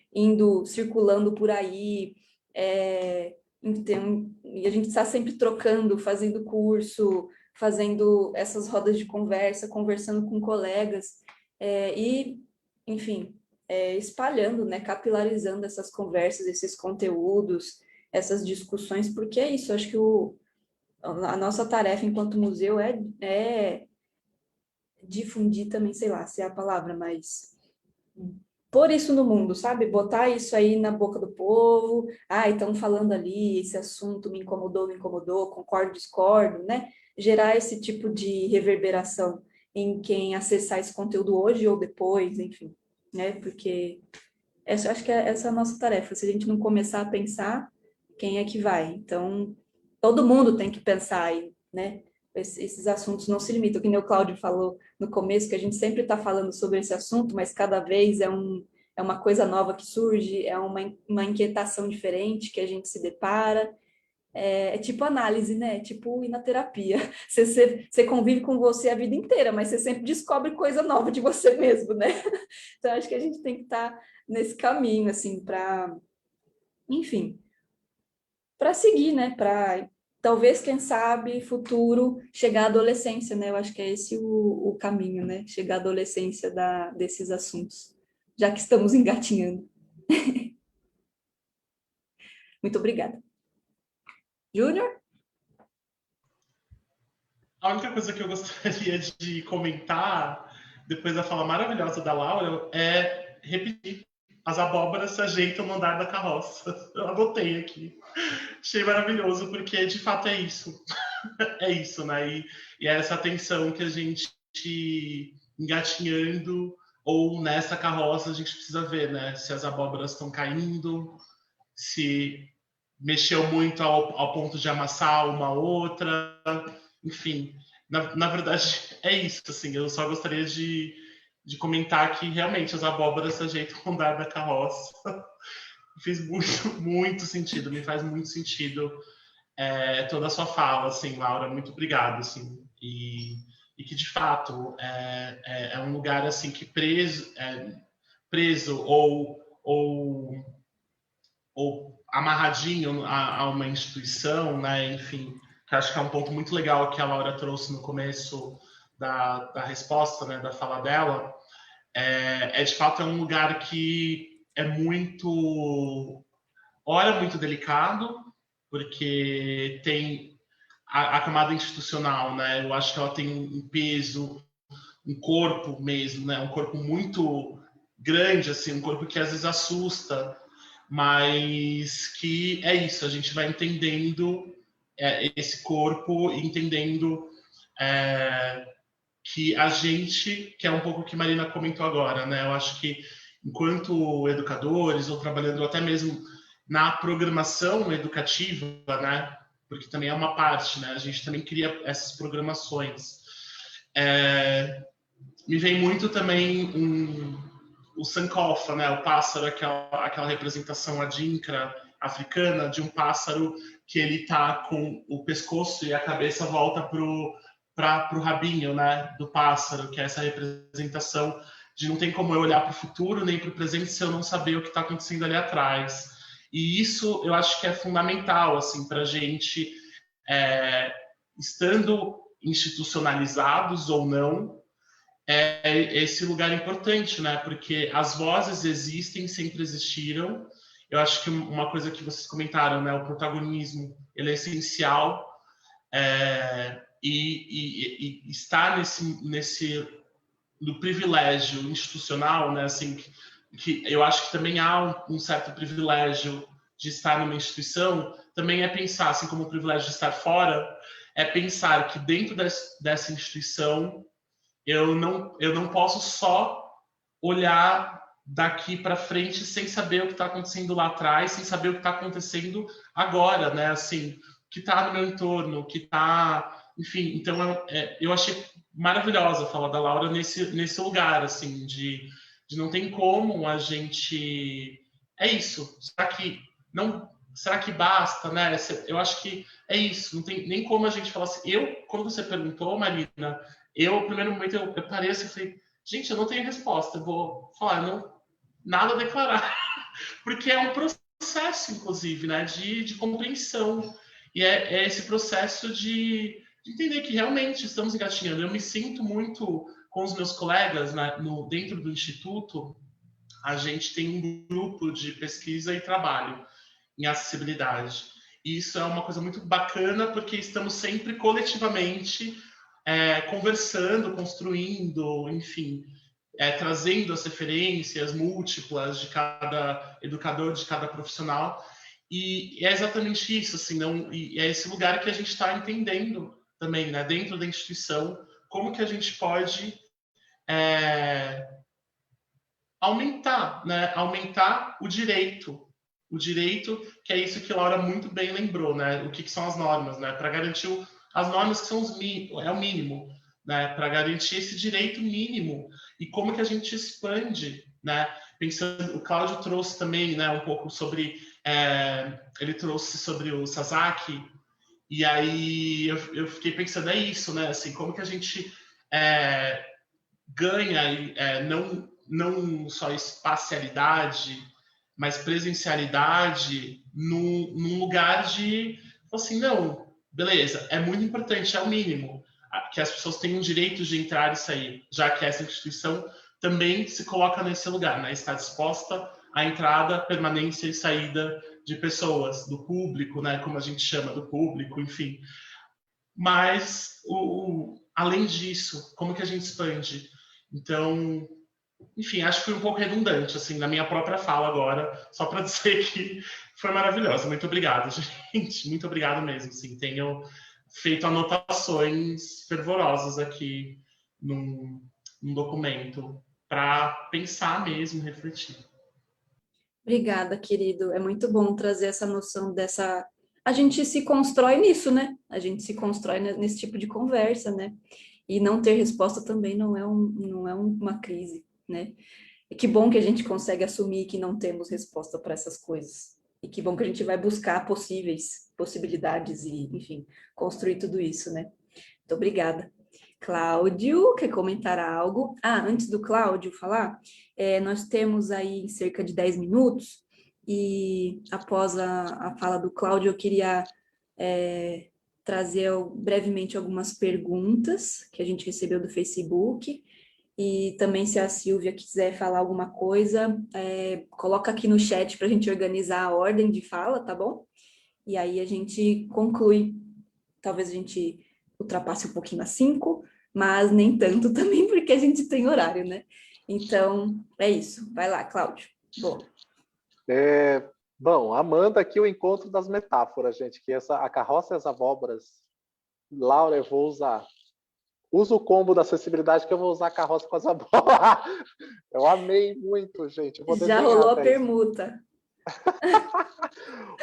circulando por aí. Então, e a gente está sempre trocando, fazendo curso, fazendo essas rodas de conversa, conversando com colegas, enfim, espalhando, né, capilarizando essas conversas, esses conteúdos, essas discussões, porque é isso, acho que a nossa tarefa enquanto museu é difundir também, sei lá se é a palavra, mas pôr isso no mundo, sabe? Botar isso aí na boca do povo. Estão falando ali, esse assunto me incomodou, concordo, discordo, né? Gerar esse tipo de reverberação em quem acessar esse conteúdo hoje ou depois, enfim, né? Porque acho que essa é a nossa tarefa. Se a gente não começar a pensar, quem é que vai? Então, todo mundo tem que pensar aí, né? Esses assuntos não se limitam, que nem o Cláudio falou no começo, que a gente sempre está falando sobre esse assunto, mas cada vez é uma coisa nova que surge, é uma inquietação diferente que a gente se depara. É tipo análise, né? É tipo ir na terapia. Você convive com você a vida inteira, mas você sempre descobre coisa nova de você mesmo, né? Então, acho que a gente tem que estar nesse caminho, assim, enfim, para seguir, né? Para talvez, quem sabe, futuro, chegar à adolescência, né? Eu acho que é esse o caminho, né? Chegar à adolescência desses assuntos, já que estamos engatinhando. Muito obrigada. Júnior? A única coisa que eu gostaria de comentar, depois da fala maravilhosa da Laura, é repetir. As abóboras se ajeitam no andar da carroça. Eu adotei aqui. Achei maravilhoso, porque de fato é isso. É isso, né? E é essa tensão que a gente, engatinhando, ou nessa carroça, a gente precisa ver, né? Se as abóboras estão caindo, se mexeu muito ao ponto de amassar uma outra, enfim. Na verdade, é isso, assim. Eu só gostaria de comentar que realmente as abóboras se ajeitam no andar da carroça. Fez muito, muito sentido, me faz muito sentido toda a sua fala, assim, Laura, muito obrigado, assim, e que de fato é um lugar assim que preso ou amarradinho a uma instituição, né, enfim, que acho que é um ponto muito legal que a Laura trouxe no começo da resposta, né, da fala dela, de fato um lugar que é muito delicado, porque tem a camada institucional, né? Eu acho que ela tem um peso, um corpo mesmo, né? Um corpo muito grande, assim, um corpo que às vezes assusta, mas que é isso, a gente vai entendendo esse corpo, entendendo que a gente, que é um pouco o que Marina comentou agora, né? Eu acho que enquanto educadores ou trabalhando até mesmo na programação educativa, né? Porque também é uma parte, né? A gente também cria essas programações. Me vem muito também o Sankofa, né? O pássaro, aquela representação adinkra africana de um pássaro que ele tá com o pescoço e a cabeça volta pro rabinho, né? Do pássaro, que é essa representação de não tem como eu olhar para o futuro nem para o presente se eu não saber o que está acontecendo ali atrás. E isso eu acho que é fundamental assim, para a gente, estando institucionalizados ou não, esse lugar importante, né? Porque as vozes existem, sempre existiram. Eu acho que uma coisa que vocês comentaram, né? O protagonismo, ele é essencial, e estar no privilégio institucional, né? Assim, que eu acho que também há um certo privilégio de estar numa instituição, também é pensar, assim como o privilégio de estar fora, é pensar que dentro dessa instituição eu não posso só olhar daqui para frente sem saber o que está acontecendo lá atrás, sem saber o que está acontecendo agora, né? Assim, o que está no meu entorno, o que está... Enfim, então eu achei maravilhosa a fala da Laura nesse lugar, assim, de não tem como a gente... É isso, será que basta, né? Eu acho que é isso, não tem nem como a gente falar assim... Quando você perguntou, Marina, no primeiro momento, eu parei assim e falei, gente, eu não tenho resposta, eu vou falar, nada a declarar. Porque é um processo, inclusive, né, de compreensão. E é esse processo de entender que realmente estamos engatinhando. Eu me sinto muito com os meus colegas, né, dentro do Instituto, a gente tem um grupo de pesquisa e trabalho em acessibilidade. E isso é uma coisa muito bacana, porque estamos sempre coletivamente conversando, construindo, enfim, trazendo as referências múltiplas de cada educador, de cada profissional. E é exatamente isso, assim, e é esse lugar que a gente está entendendo também, né, dentro da instituição, como que a gente pode aumentar, né, aumentar o direito, que é isso que a Laura muito bem lembrou, né, o que são as normas, né, para garantir as normas que são o mínimo, né, para garantir esse direito mínimo e como que a gente expande, né, pensando, o Cláudio trouxe também, né, um pouco sobre, ele trouxe sobre o Sasaki, e aí eu fiquei pensando, é isso, né, assim, como que a gente ganha, não só espacialidade, mas presencialidade num lugar de, assim, não, beleza, é muito importante, é o mínimo, que as pessoas tenham direito de entrar e sair, já que essa instituição também se coloca nesse lugar, né? Está disposta à entrada, permanência e saída de pessoas, do público, né? Como a gente chama, do público, enfim. Mas, além disso, como que a gente expande? Então, enfim, acho que foi um pouco redundante, assim, na minha própria fala agora, só para dizer que foi maravilhosa. Muito obrigado, gente. Muito obrigado mesmo. Assim, tenho feito anotações fervorosas aqui num documento para pensar mesmo, refletir. Obrigada, querido. É muito bom trazer essa noção dessa... A gente se constrói nisso, né? A gente se constrói nesse tipo de conversa, né? E não ter resposta também não é uma crise, né? E que bom que a gente consegue assumir que não temos resposta para essas coisas. E que bom que a gente vai buscar possibilidades e, enfim, construir tudo isso, né? Muito obrigada. Cláudio, quer comentar algo? Antes do Cláudio falar, nós temos aí cerca de 10 minutos, e após a fala do Cláudio, eu queria trazer brevemente algumas perguntas que a gente recebeu do Facebook, e também se a Silvia quiser falar alguma coisa, coloca aqui no chat para a gente organizar a ordem de fala, tá bom? E aí a gente conclui, talvez a gente ultrapasse um pouquinho às 5, mas nem tanto também, porque a gente tem horário, né? Então, é isso. Vai lá, Cláudio. Bom, Amanda aqui o encontro das metáforas, gente, que a carroça e as abóboras, Laura, eu vou usar Usa o combo da acessibilidade que eu vou usar a carroça com asa bola. Eu amei muito, gente. Eu vou Já rolou a isso. permuta.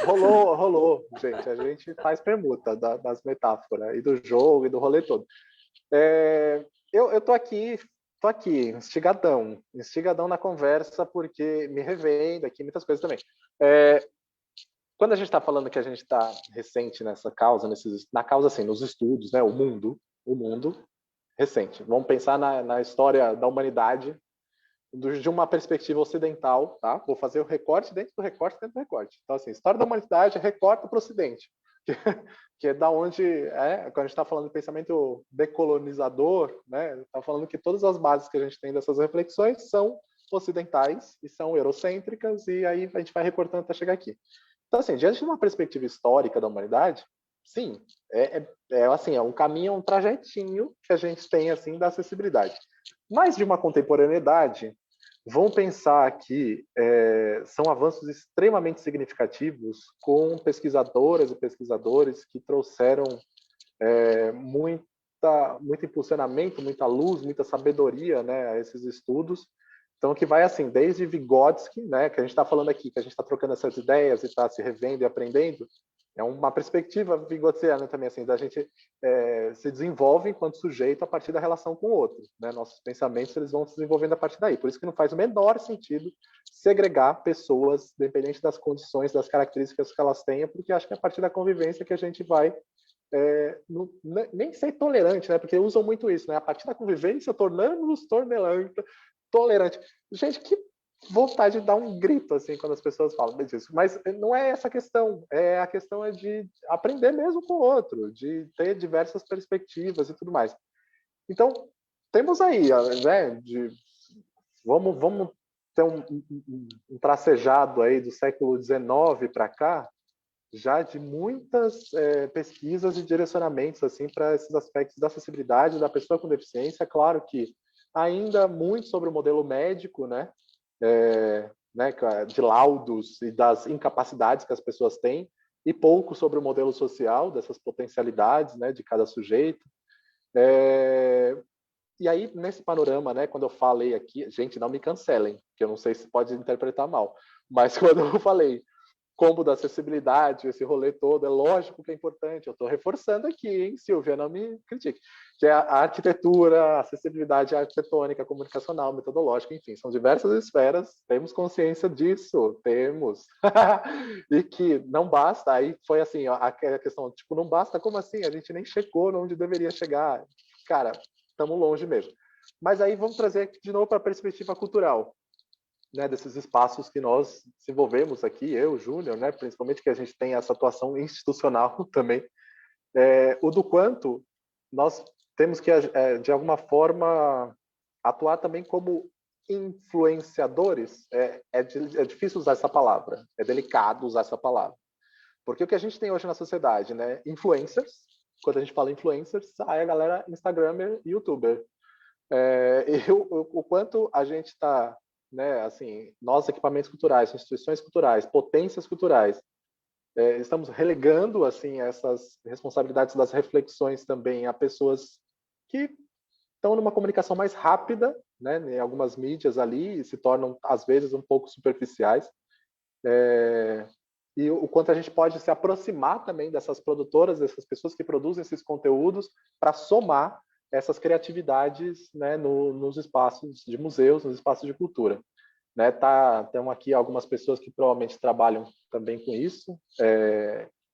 Rolou, gente. A gente faz permuta das metáforas, e do jogo, e do rolê todo. Eu tô aqui, instigadão na conversa, porque me revendo aqui, muitas coisas também. Quando a gente está falando que a gente está recente nessa causa, na causa, assim, nos estudos, né, o mundo recente. Vamos pensar na história da humanidade de uma perspectiva ocidental, tá? Vou fazer o recorte dentro do recorte dentro do recorte. Então, assim, história da humanidade, recorta para o Ocidente, que é da onde, quando a gente está falando de pensamento decolonizador, né, está falando que todas as bases que a gente tem dessas reflexões são ocidentais e são eurocêntricas, e aí a gente vai recortando até chegar aqui. Então, assim, diante de uma perspectiva histórica da humanidade, sim, assim, é um caminho, um trajetinho que a gente tem, assim, da acessibilidade. Mas de uma contemporaneidade, vão pensar que são avanços extremamente significativos com pesquisadoras e pesquisadores que trouxeram muito impulsionamento, muita luz, muita sabedoria, né, a esses estudos. Então, que vai assim, desde Vygotsky, né, que a gente está falando aqui, que a gente está trocando essas ideias e está se revendo e aprendendo, é uma perspectiva vigotskiana também, assim, da gente se desenvolve enquanto sujeito a partir da relação com o outro, né? Nossos pensamentos, eles vão se desenvolvendo a partir daí. Por isso que não faz o menor sentido segregar pessoas, dependente das condições, das características que elas tenham, porque acho que é a partir da convivência que a gente vai nem ser tolerante, né? Porque usam muito isso, né? A partir da convivência, tornamos-nos tolerante. Gente, que vontade de dar um grito assim quando as pessoas falam disso. Mas não é essa a questão. A questão é de aprender mesmo com o outro, de ter diversas perspectivas e tudo mais. Então, temos aí, né? Vamos ter um tracejado aí do século XIX para cá, já de muitas pesquisas e direcionamentos assim para esses aspectos da acessibilidade da pessoa com deficiência. Claro que ainda muito sobre o modelo médico, né, de laudos e das incapacidades que as pessoas têm, e pouco sobre o modelo social, dessas potencialidades, né, de cada sujeito. E aí, nesse panorama, né, quando eu falei aqui, gente, não me cancelem, que eu não sei se pode interpretar mal, mas quando eu falei combo da acessibilidade, esse rolê todo, é lógico que é importante. Eu estou reforçando aqui, hein, Silvia, não me critique. Que é a arquitetura, a acessibilidade arquitetônica, comunicacional, metodológica, enfim, são diversas esferas, temos consciência disso, temos. E que não basta, aí foi assim, a questão, tipo, não basta, como assim? A gente nem chegou onde deveria chegar. Cara, estamos longe mesmo. Mas aí vamos trazer de novo para a perspectiva cultural. Né, desses espaços que nós desenvolvemos aqui, eu, Júnior, né, principalmente que a gente tem essa atuação institucional também, o do quanto nós temos que, de alguma forma, atuar também como influenciadores. É difícil usar essa palavra, é delicado usar essa palavra, porque o que a gente tem hoje na sociedade, né, influencers, quando a gente fala influencers, aí a galera Instagramer e YouTuber. O quanto a gente está, né, assim, nós, equipamentos culturais, instituições culturais, potências culturais, estamos relegando assim essas responsabilidades das reflexões também a pessoas que estão numa comunicação mais rápida, né, em algumas mídias ali, e se tornam às vezes um pouco superficiais, e o quanto a gente pode se aproximar também dessas produtoras, dessas pessoas que produzem esses conteúdos, para somar essas criatividades, né, nos espaços de museus, nos espaços de cultura. Né, tem aqui algumas pessoas que provavelmente trabalham também com isso,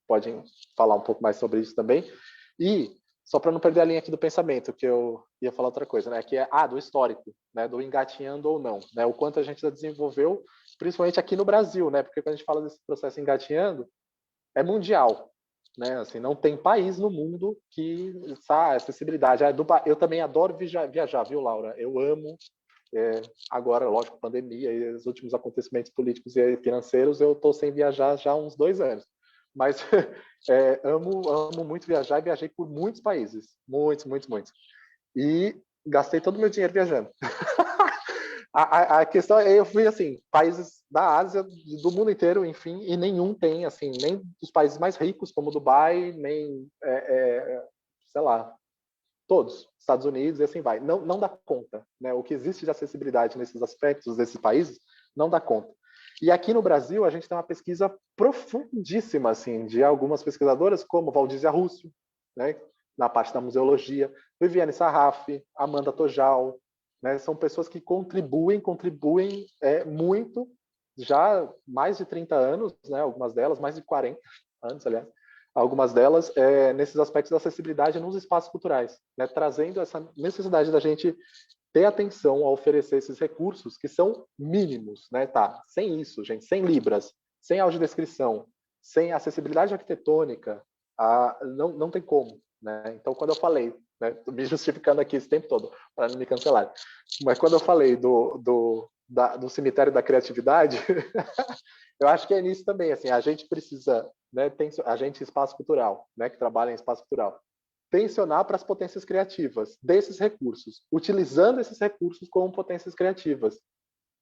podem falar um pouco mais sobre isso também. E, só para não perder a linha aqui do pensamento, que eu ia falar outra coisa, né, que é do histórico, né, do engatinhando ou não, né, o quanto a gente já desenvolveu, principalmente aqui no Brasil, né, porque quando a gente fala desse processo engatinhando, é mundial. Né, assim, não tem país no mundo que acessibilidade. Eu também adoro viajar, viu, Laura? Eu amo. Agora, lógico, pandemia e os últimos acontecimentos políticos e financeiros, eu estou sem viajar já há uns 2 anos. Mas amo muito viajar e viajei por muitos países. Muitos. E gastei todo o meu dinheiro viajando. A questão é, eu fui assim, países da Ásia, do mundo inteiro, enfim, e nenhum tem, assim, nem dos países mais ricos, como Dubai, nem, sei lá, todos, Estados Unidos e assim vai. Não dá conta, né? O que existe de acessibilidade nesses aspectos desses países não dá conta. E aqui no Brasil, a gente tem uma pesquisa profundíssima, assim, de algumas pesquisadoras, como Valdísia Russo, né, na parte da museologia, Viviane Sarraf, Amanda Tojal, né, são pessoas que contribuem muito, já mais de 30 anos, né, algumas delas, mais de 40 anos, aliás, algumas delas, nesses aspectos da acessibilidade nos espaços culturais, né, trazendo essa necessidade da gente ter atenção a oferecer esses recursos que são mínimos, né? Tá, sem isso, gente, sem libras, sem audiodescrição, sem acessibilidade arquitetônica, não tem como, né? Então, quando eu falei, né, tô me justificando aqui esse tempo todo para não me cancelar, mas quando eu falei do cemitério da criatividade, eu acho que é nisso também, assim, a gente precisa, né, a gente espaço cultural, né, que trabalha em espaço cultural, tensionar para as potências criativas desses recursos, utilizando esses recursos como potências criativas,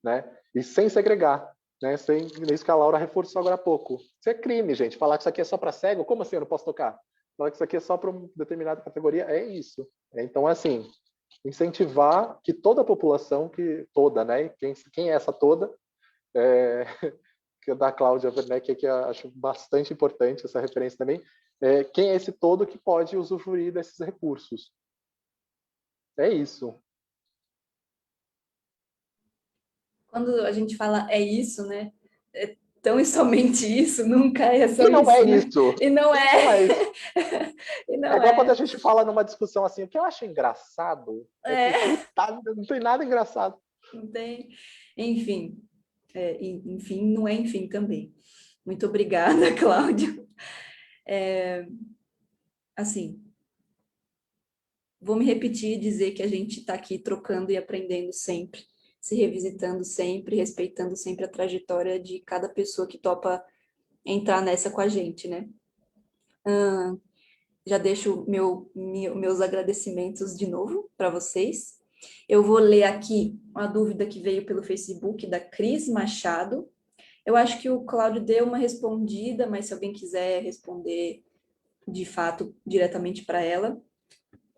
né? E sem segregar, né? Sem isso que a Laura reforçou agora há pouco. Isso é crime, gente. Falar que isso aqui é só para cego, como assim eu não posso tocar? Falar que isso aqui é só para uma determinada categoria, é isso. Então, assim, incentivar que toda a população, né? Quem é essa toda? Que é da Cláudia Werneck, que eu acho bastante importante essa referência também. Quem é esse todo que pode usufruir desses recursos? É isso. Quando a gente fala é isso, né? É tão e somente isso, nunca é só E não isso, é né? isso. E não é. Não é isso. E não É igual é. quando a gente fala numa discussão assim, o que eu acho engraçado é que não tem nada engraçado. Não tem. Enfim. Enfim, não é enfim também. Muito obrigada, Cláudia. Assim, vou me repetir e dizer que a gente está aqui trocando e aprendendo sempre, se revisitando sempre, respeitando sempre a trajetória de cada pessoa que topa entrar nessa com a gente, né? Já deixo meus agradecimentos de novo para vocês. Eu vou ler aqui uma dúvida que veio pelo Facebook da Cris Machado. Eu acho que o Cláudio deu uma respondida, mas se alguém quiser responder de fato diretamente para ela,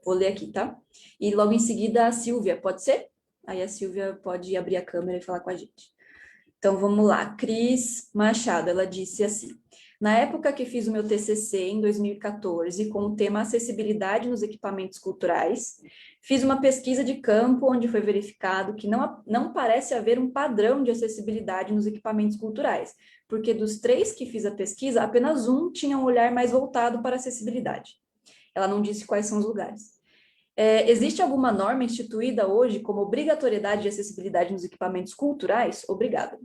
vou ler aqui, tá? E logo em seguida a Silvia, pode ser? Aí a Silvia pode abrir a câmera e falar com a gente. Então vamos lá. Cris Machado, ela disse assim: na época que fiz o meu TCC em 2014 com o tema acessibilidade nos equipamentos culturais, fiz uma pesquisa de campo onde foi verificado que não parece haver um padrão de acessibilidade nos equipamentos culturais, porque dos 3 que fiz a pesquisa, apenas um tinha um olhar mais voltado para a acessibilidade. Ela não disse quais são os lugares. Existe alguma norma instituída hoje como obrigatoriedade de acessibilidade nos equipamentos culturais? Obrigada.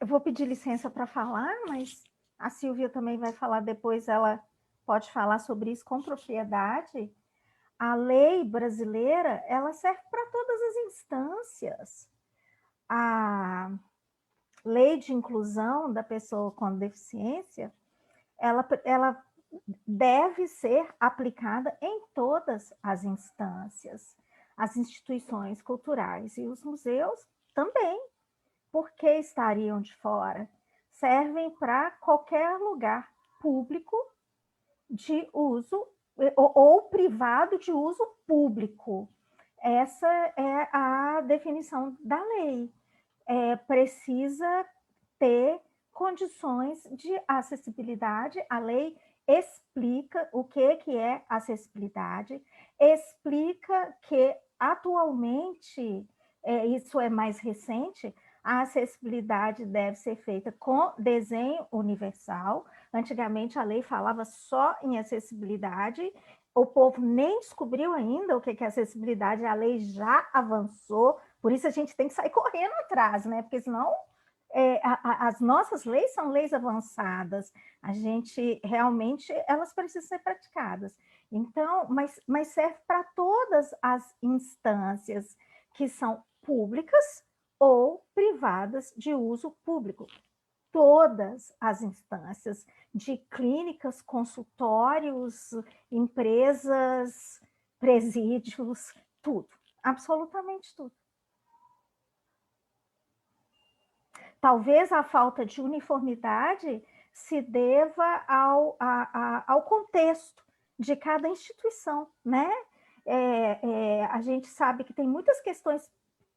Eu vou pedir licença para falar, mas a Silvia também vai falar depois, ela pode falar sobre isso com propriedade. A lei brasileira, ela serve para todas as instâncias. A lei de inclusão da pessoa com deficiência, ela deve ser aplicada em todas as instâncias, as instituições culturais e os museus também. Por que estariam de fora? Servem para qualquer lugar público de uso ou privado de uso público. Essa é a definição da lei. Precisa ter condições de acessibilidade. A lei explica o que é acessibilidade, explica que atualmente, isso é mais recente, a acessibilidade deve ser feita com desenho universal. Antigamente a lei falava só em acessibilidade, o povo nem descobriu ainda o que é acessibilidade, a lei já avançou, por isso a gente tem que sair correndo atrás, né? Porque senão as nossas leis são leis avançadas, a gente realmente, elas precisam ser praticadas. Então, mas serve para todas as instâncias que são públicas ou privadas de uso público. Todas as instâncias de clínicas, consultórios, empresas, presídios, tudo, absolutamente tudo. Talvez a falta de uniformidade se deva ao contexto de cada instituição, né? A gente sabe que tem muitas questões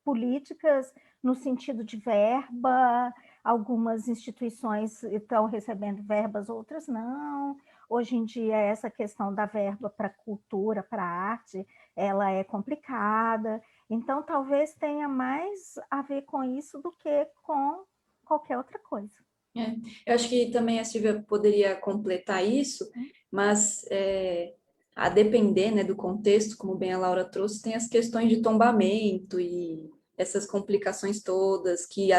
políticas no sentido de verba, algumas instituições estão recebendo verbas, outras não. Hoje em dia, essa questão da verba para cultura, para arte, ela é complicada. Então, talvez tenha mais a ver com isso do que com qualquer outra coisa. Eu acho que também a Silvia poderia completar isso, mas a depender, né, do contexto, como bem a Laura trouxe, tem as questões de tombamento e essas complicações todas que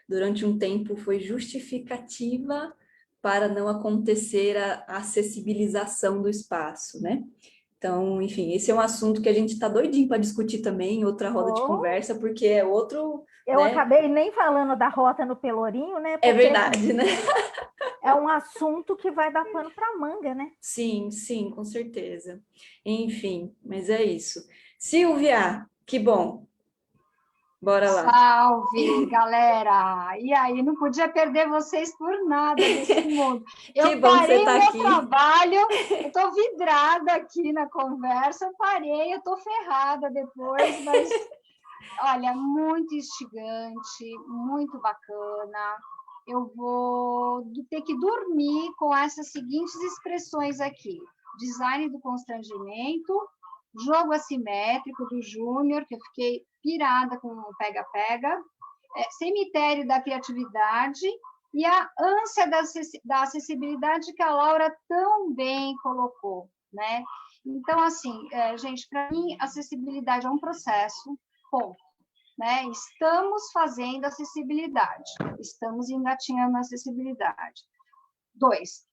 durante um tempo foi justificativa para não acontecer a acessibilização do espaço, né? Então, enfim, esse é um assunto que a gente está doidinho para discutir também em outra roda de conversa, porque é outro... Eu né? acabei nem falando da rota no Pelourinho, né? É verdade, né? É um assunto que vai dar pano para manga, né? Sim, sim, com certeza. Enfim, mas é isso. Silvia, que bom. Bora lá. Salve, galera! E aí, não podia perder vocês por nada desse mundo. Eu Que bom que você parei tá o meu aqui. trabalho, eu estou vidrada aqui na conversa, eu parei, eu estou ferrada depois, mas, olha, muito instigante, muito bacana. Eu vou ter que dormir com essas seguintes expressões aqui. Design do constrangimento, jogo assimétrico do Júnior, que eu fiquei pirada com o pega-pega, cemitério da criatividade e a ânsia da acessibilidade que a Laura tão bem colocou, né? Então, assim, gente, para mim, acessibilidade é um processo, ponto. Né? Estamos fazendo acessibilidade, estamos engatinhando a acessibilidade. 2,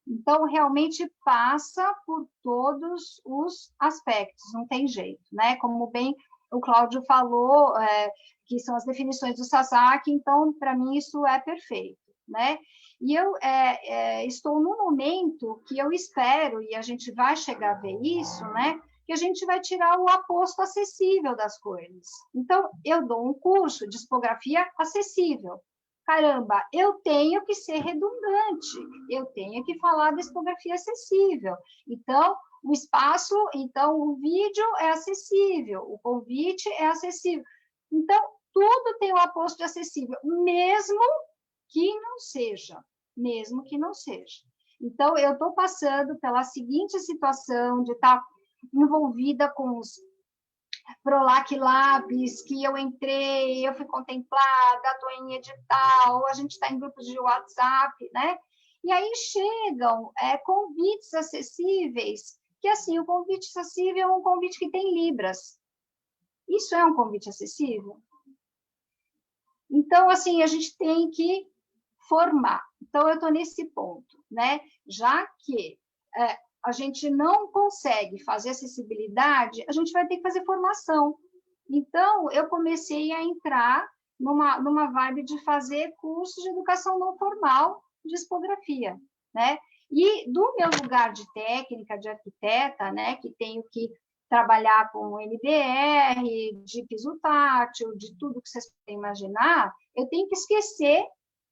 então, realmente passa por todos os aspectos, não tem jeito, né? Como bem o Cláudio falou, que são as definições do Sasaki, então, para mim, isso é perfeito, né? E eu estou num momento que eu espero, e a gente vai chegar a ver isso, né? Que a gente vai tirar o aposto acessível das coisas. Então, eu dou um curso de tipografia acessível. Caramba, eu tenho que ser redundante, eu tenho que falar da tipografia acessível. Então, o espaço, então, o vídeo é acessível, o convite é acessível. Então, tudo tem o aposto de acessível, mesmo que não seja. Então, eu estou passando pela seguinte situação de estar envolvida com os Prolac Labs, que eu entrei, eu fui contemplada, estou em edital, a gente está em grupos de WhatsApp, né? E aí chegam convites acessíveis, que assim, o convite acessível é um convite que tem libras. Isso é um convite acessível? Então, assim, a gente tem que formar. Então, eu estou nesse ponto, né? Já que a gente não consegue fazer acessibilidade, a gente vai ter que fazer formação. Então, eu comecei a entrar numa vibe de fazer cursos de educação não formal de tipografia, né? E do meu lugar de técnica, de arquiteta, né, que tenho que trabalhar com NBR, de piso tátil, de tudo que vocês podem imaginar, eu tenho que esquecer,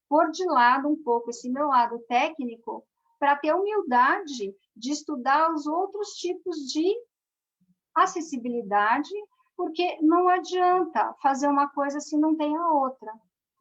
pôr de lado um pouco esse meu lado técnico, para ter humildade de estudar os outros tipos de acessibilidade, porque não adianta fazer uma coisa se não tem a outra.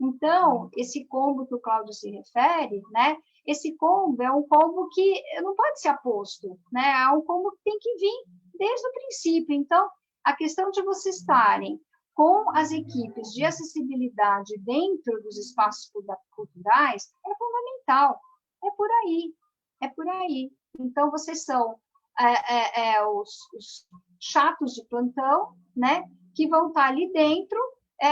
Então, esse combo que o Cláudio se refere, né? Esse combo é um combo que não pode ser aposto, né? É um combo que tem que vir desde o princípio. Então, a questão de vocês estarem com as equipes de acessibilidade dentro dos espaços culturais é fundamental. É por aí. Então, vocês são os chatos de plantão, né? Que vão estar ali dentro.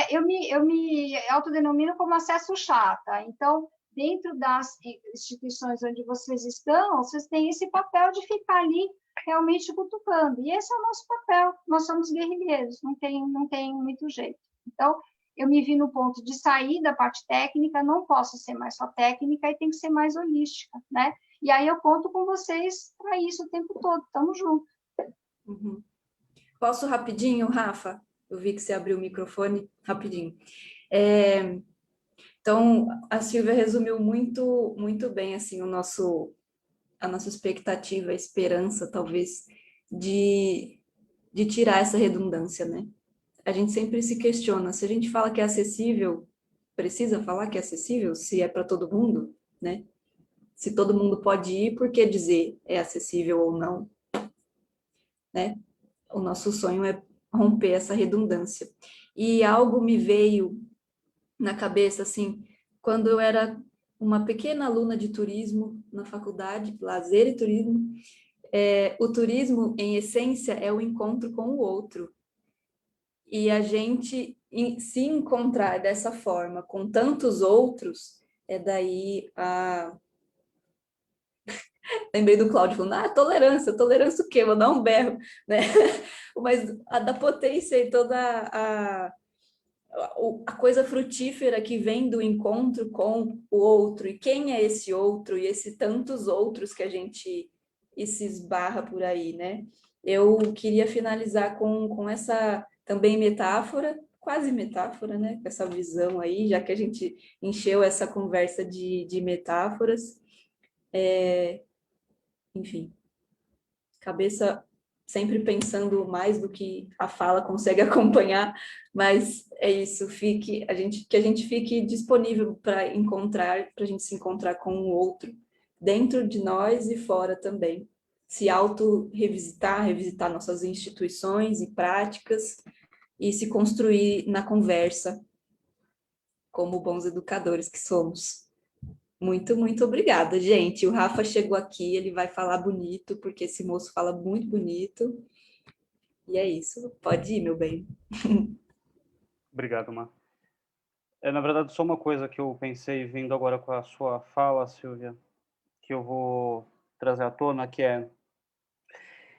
Eu me autodenomino como acesso chata. Então, dentro das instituições onde vocês estão, vocês têm esse papel de ficar ali realmente cutucando. E esse é o nosso papel. Nós somos guerrilheiros, não tem muito jeito. Então, eu me vi no ponto de sair da parte técnica, não posso ser mais só técnica e tem que ser mais holística, né? E aí eu conto com vocês para isso o tempo todo, estamos juntos. Uhum. Posso rapidinho, Rafa? Eu vi que você abriu o microfone, rapidinho. Então, a Silvia resumiu muito bem assim, a nossa expectativa, a esperança, talvez, de tirar essa redundância, né? A gente sempre se questiona, se a gente fala que é acessível, precisa falar que é acessível, se é para todo mundo, né? Se todo mundo pode ir, por que dizer é acessível ou não, né? O nosso sonho é romper essa redundância. E algo me veio na cabeça, assim, quando eu era uma pequena aluna de turismo na faculdade, lazer e turismo, o turismo, em essência, é o encontro com o outro. E a gente se encontrar dessa forma com tantos outros, é daí a... Lembrei do Cláudio falando, tolerância o quê? Vou dar um berro, né? Mas a da potência e toda a coisa frutífera que vem do encontro com o outro, e quem é esse outro, e esse tantos outros que a gente se esbarra por aí, né? Eu queria finalizar com essa também metáfora, quase metáfora, né? Com essa visão aí, já que a gente encheu essa conversa de metáforas. Enfim, cabeça sempre pensando mais do que a fala consegue acompanhar, mas é isso, que a gente fique disponível para a gente se encontrar com o outro, dentro de nós e fora também. Se auto-revisitar, revisitar nossas instituições e práticas, e se construir na conversa, como bons educadores que somos. Muito, muito obrigada, gente. O Rafa chegou aqui, ele vai falar bonito, porque esse moço fala muito bonito. E é isso. Pode ir, meu bem. Obrigado, Mar. Na verdade, só uma coisa que eu pensei vindo agora com a sua fala, Silvia, que eu vou trazer à tona, que é,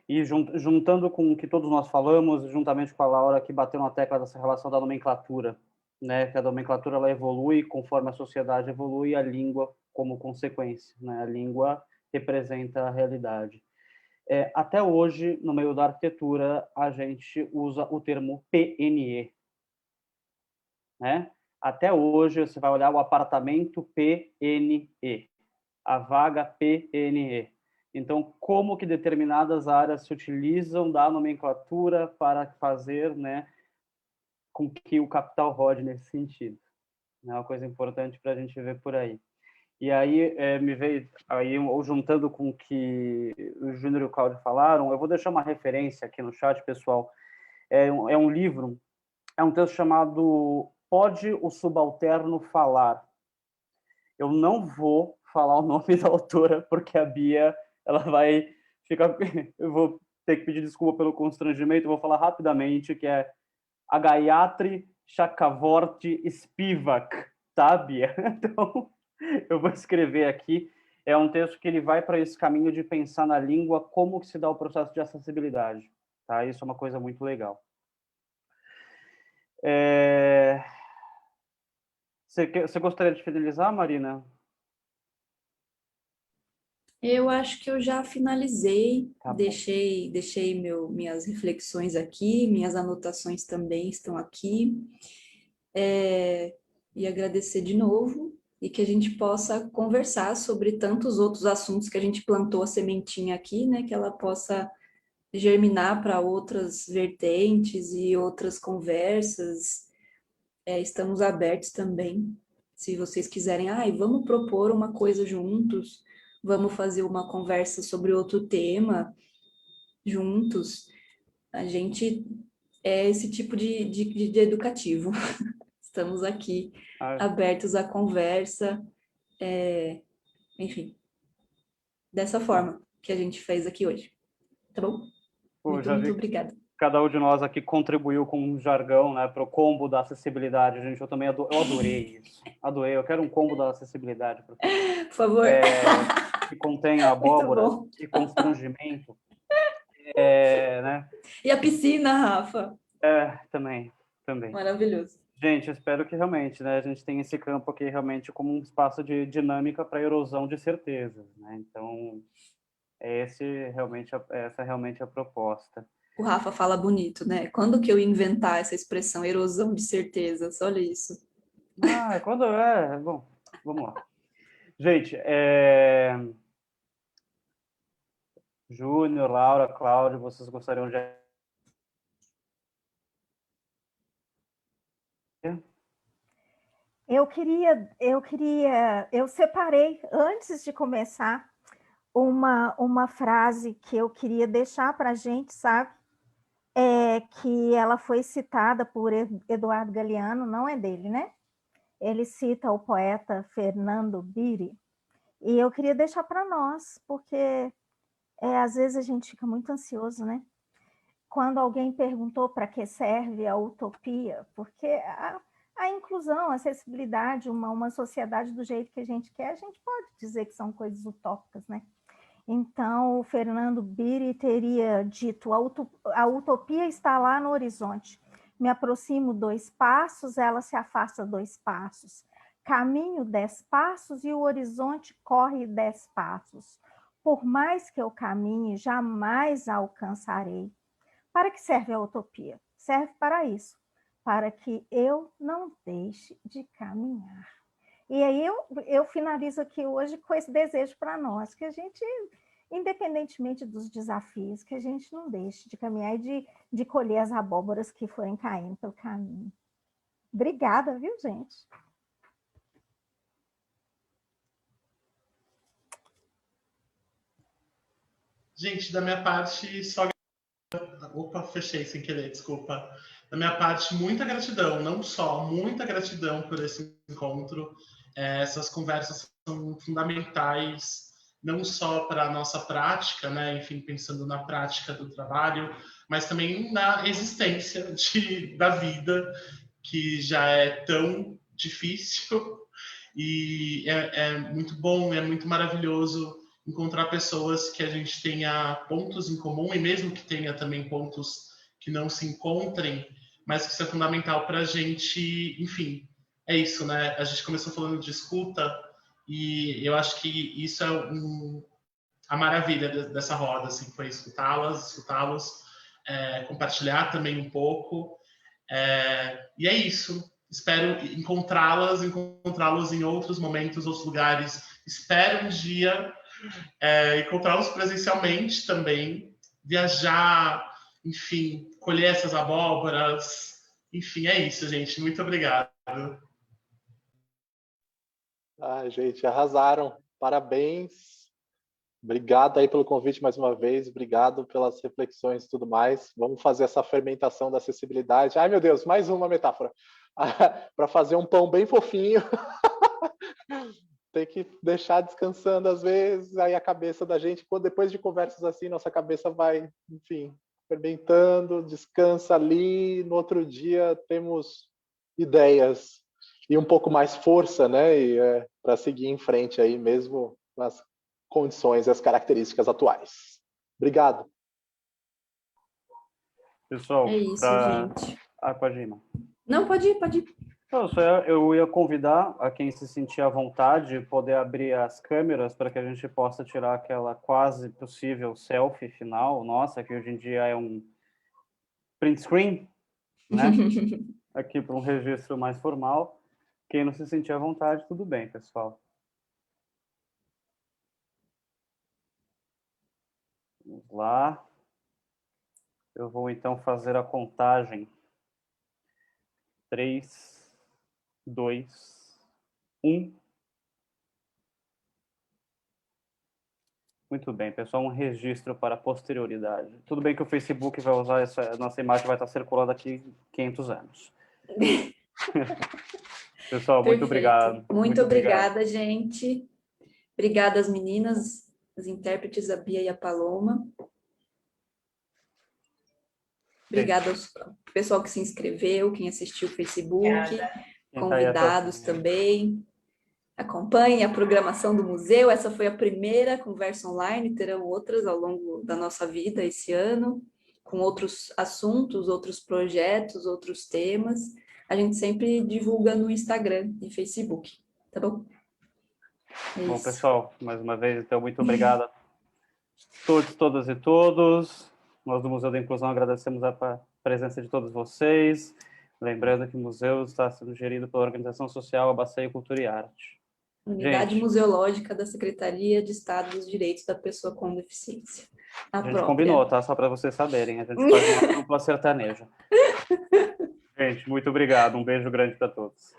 e juntando com o que todos nós falamos, juntamente com a Laura que bateu na tecla dessa relação da nomenclatura, né? Que a nomenclatura ela evolui conforme a sociedade evolui, a língua como consequência, né? A língua representa a realidade. Até hoje, no meio da arquitetura, a gente usa o termo PNE, né? Até hoje, você vai olhar o apartamento PNE, a vaga PNE. Então, como que determinadas áreas se utilizam da nomenclatura para fazer, né, com que o capital rode nesse sentido. É uma coisa importante para a gente ver por aí. E aí, me veio, aí, juntando com o que o Júnior e o Cláudio falaram, eu vou deixar uma referência aqui no chat, pessoal. É um livro, é um texto chamado Pode o Subalterno Falar? Eu não vou falar o nome da autora, porque a Bia, ela vai ficar... Eu vou ter que pedir desculpa pelo constrangimento, eu vou falar rapidamente, que é a Gayatri Chakravorty Spivak, tá, Bia? Então, eu vou escrever aqui. É um texto que ele vai para esse caminho de pensar na língua, como que se dá o processo de acessibilidade, tá? Isso é uma coisa muito legal. Você gostaria de finalizar, Marina? Eu acho que eu já finalizei, Tá bom. deixei minhas reflexões aqui, minhas anotações também estão aqui. E agradecer de novo, e que a gente possa conversar sobre tantos outros assuntos que a gente plantou a sementinha aqui, né? Que ela possa germinar para outras vertentes e outras conversas. Estamos abertos também. Se vocês quiserem, vamos propor uma coisa juntos, vamos fazer uma conversa sobre outro tema juntos. A gente é esse tipo de educativo. Estamos aqui abertos à conversa, enfim, dessa forma que a gente fez aqui hoje. Tá bom? Muito obrigada. Cada um de nós aqui contribuiu com um jargão, né, para o combo da acessibilidade, gente. Eu também eu adorei isso. Adorei. Eu quero um combo da acessibilidade. Por favor. Que contém abóbora e constrangimento. Né? E a piscina, Rafa? Também. Maravilhoso. Gente, eu espero que realmente, né, a gente tenha esse campo aqui realmente como um espaço de dinâmica para erosão de certezas, né? Então, essa é realmente a proposta. O Rafa fala bonito, né? Quando que eu inventar essa expressão erosão de certezas? Olha isso. Bom, vamos lá. Gente, Júnior, Laura, Cláudio, vocês gostariam de... Eu separei, antes de começar, uma frase que eu queria deixar para a gente, sabe? Que ela foi citada por Eduardo Galeano, não é dele, né? Ele cita o poeta Fernando Biri, e eu queria deixar para nós, porque às vezes a gente fica muito ansioso, né? Quando alguém perguntou para que serve a utopia, porque a inclusão, a acessibilidade, uma sociedade do jeito que a gente quer, a gente pode dizer que são coisas utópicas, né? Então, o Fernando Biri teria dito: a utopia está lá no horizonte. Me aproximo 2 passos, ela se afasta 2 passos. Caminho 10 passos e o horizonte corre 10 passos. Por mais que eu caminhe, jamais alcançarei. Para que serve a utopia? Serve para isso, para que eu não deixe de caminhar. E aí eu finalizo aqui hoje com esse desejo para nós, que a gente, independentemente dos desafios, que a gente não deixe de caminhar e de colher as abóboras que forem caindo pelo caminho. Obrigada, viu, gente? Gente, da minha parte, só... Opa, fechei sem querer, desculpa. Da minha parte, muita gratidão, não só, muita gratidão por esse encontro. Essas conversas são fundamentais, não só para a nossa prática, né? Enfim, pensando na prática do trabalho, mas também na existência da vida, que já é tão difícil. E é muito bom, é muito maravilhoso encontrar pessoas que a gente tenha pontos em comum, e mesmo que tenha também pontos que não se encontrem, mas que isso é fundamental para a gente, enfim, é isso, né? A gente começou falando de escuta, e eu acho que isso é a maravilha dessa roda, assim, foi escutá-los, compartilhar também um pouco, e é isso. Espero encontrá-los em outros momentos, outros lugares. Espero um dia encontrá-los presencialmente também, viajar, enfim, colher essas abóboras. Enfim, é isso, gente. Muito obrigado. Gente, arrasaram. Parabéns. Obrigado aí pelo convite mais uma vez. Obrigado pelas reflexões e tudo mais. Vamos fazer essa fermentação da acessibilidade. Ai, meu Deus, mais uma metáfora. Para fazer um pão bem fofinho. Tem que deixar descansando às vezes, aí a cabeça da gente, depois de conversas assim, nossa cabeça vai, enfim, fermentando, descansa ali, no outro dia temos ideias e um pouco mais força, né, para seguir em frente aí, mesmo nas condições e as características atuais. Obrigado. Pessoal, É isso, gente. Pode ir, irmão. Não, pode ir, pode ir. Eu ia convidar a quem se sentir à vontade poder abrir as câmeras para que a gente possa tirar aquela quase possível selfie final nossa, que hoje em dia é um print screen, né? Aqui para um registro mais formal. Quem não se sentir à vontade, tudo bem, pessoal. Vamos lá. Eu vou então fazer a contagem. 3, 2, 1. Muito bem, pessoal, um registro para a posterioridade. Tudo bem que o Facebook vai usar essa nossa imagem, vai estar circulando aqui 500 anos. Pessoal, muito obrigado. Muito obrigada, gente. Obrigada às meninas, as intérpretes, a Bia e a Paloma. Obrigada ao pessoal que se inscreveu, quem assistiu o Facebook, convidados também. Acompanhem a programação do museu. Essa foi a primeira conversa online, terão outras ao longo da nossa vida esse ano, com outros assuntos, outros projetos, outros temas. A gente sempre divulga no Instagram e Facebook, tá bom? Bom, pessoal, mais uma vez, então, muito obrigado a todos, todas e todos. Nós do Museu da Inclusão agradecemos a presença de todos vocês. Lembrando que o museu está sendo gerido pela Organização Social Abaceio Cultura e Arte. Unidade Museológica da Secretaria de Estado dos Direitos da Pessoa com Deficiência. A gente combinou, tá? Só para vocês saberem. A gente faz uma dupla sertaneja. Gente, muito obrigado. Um beijo grande para todos.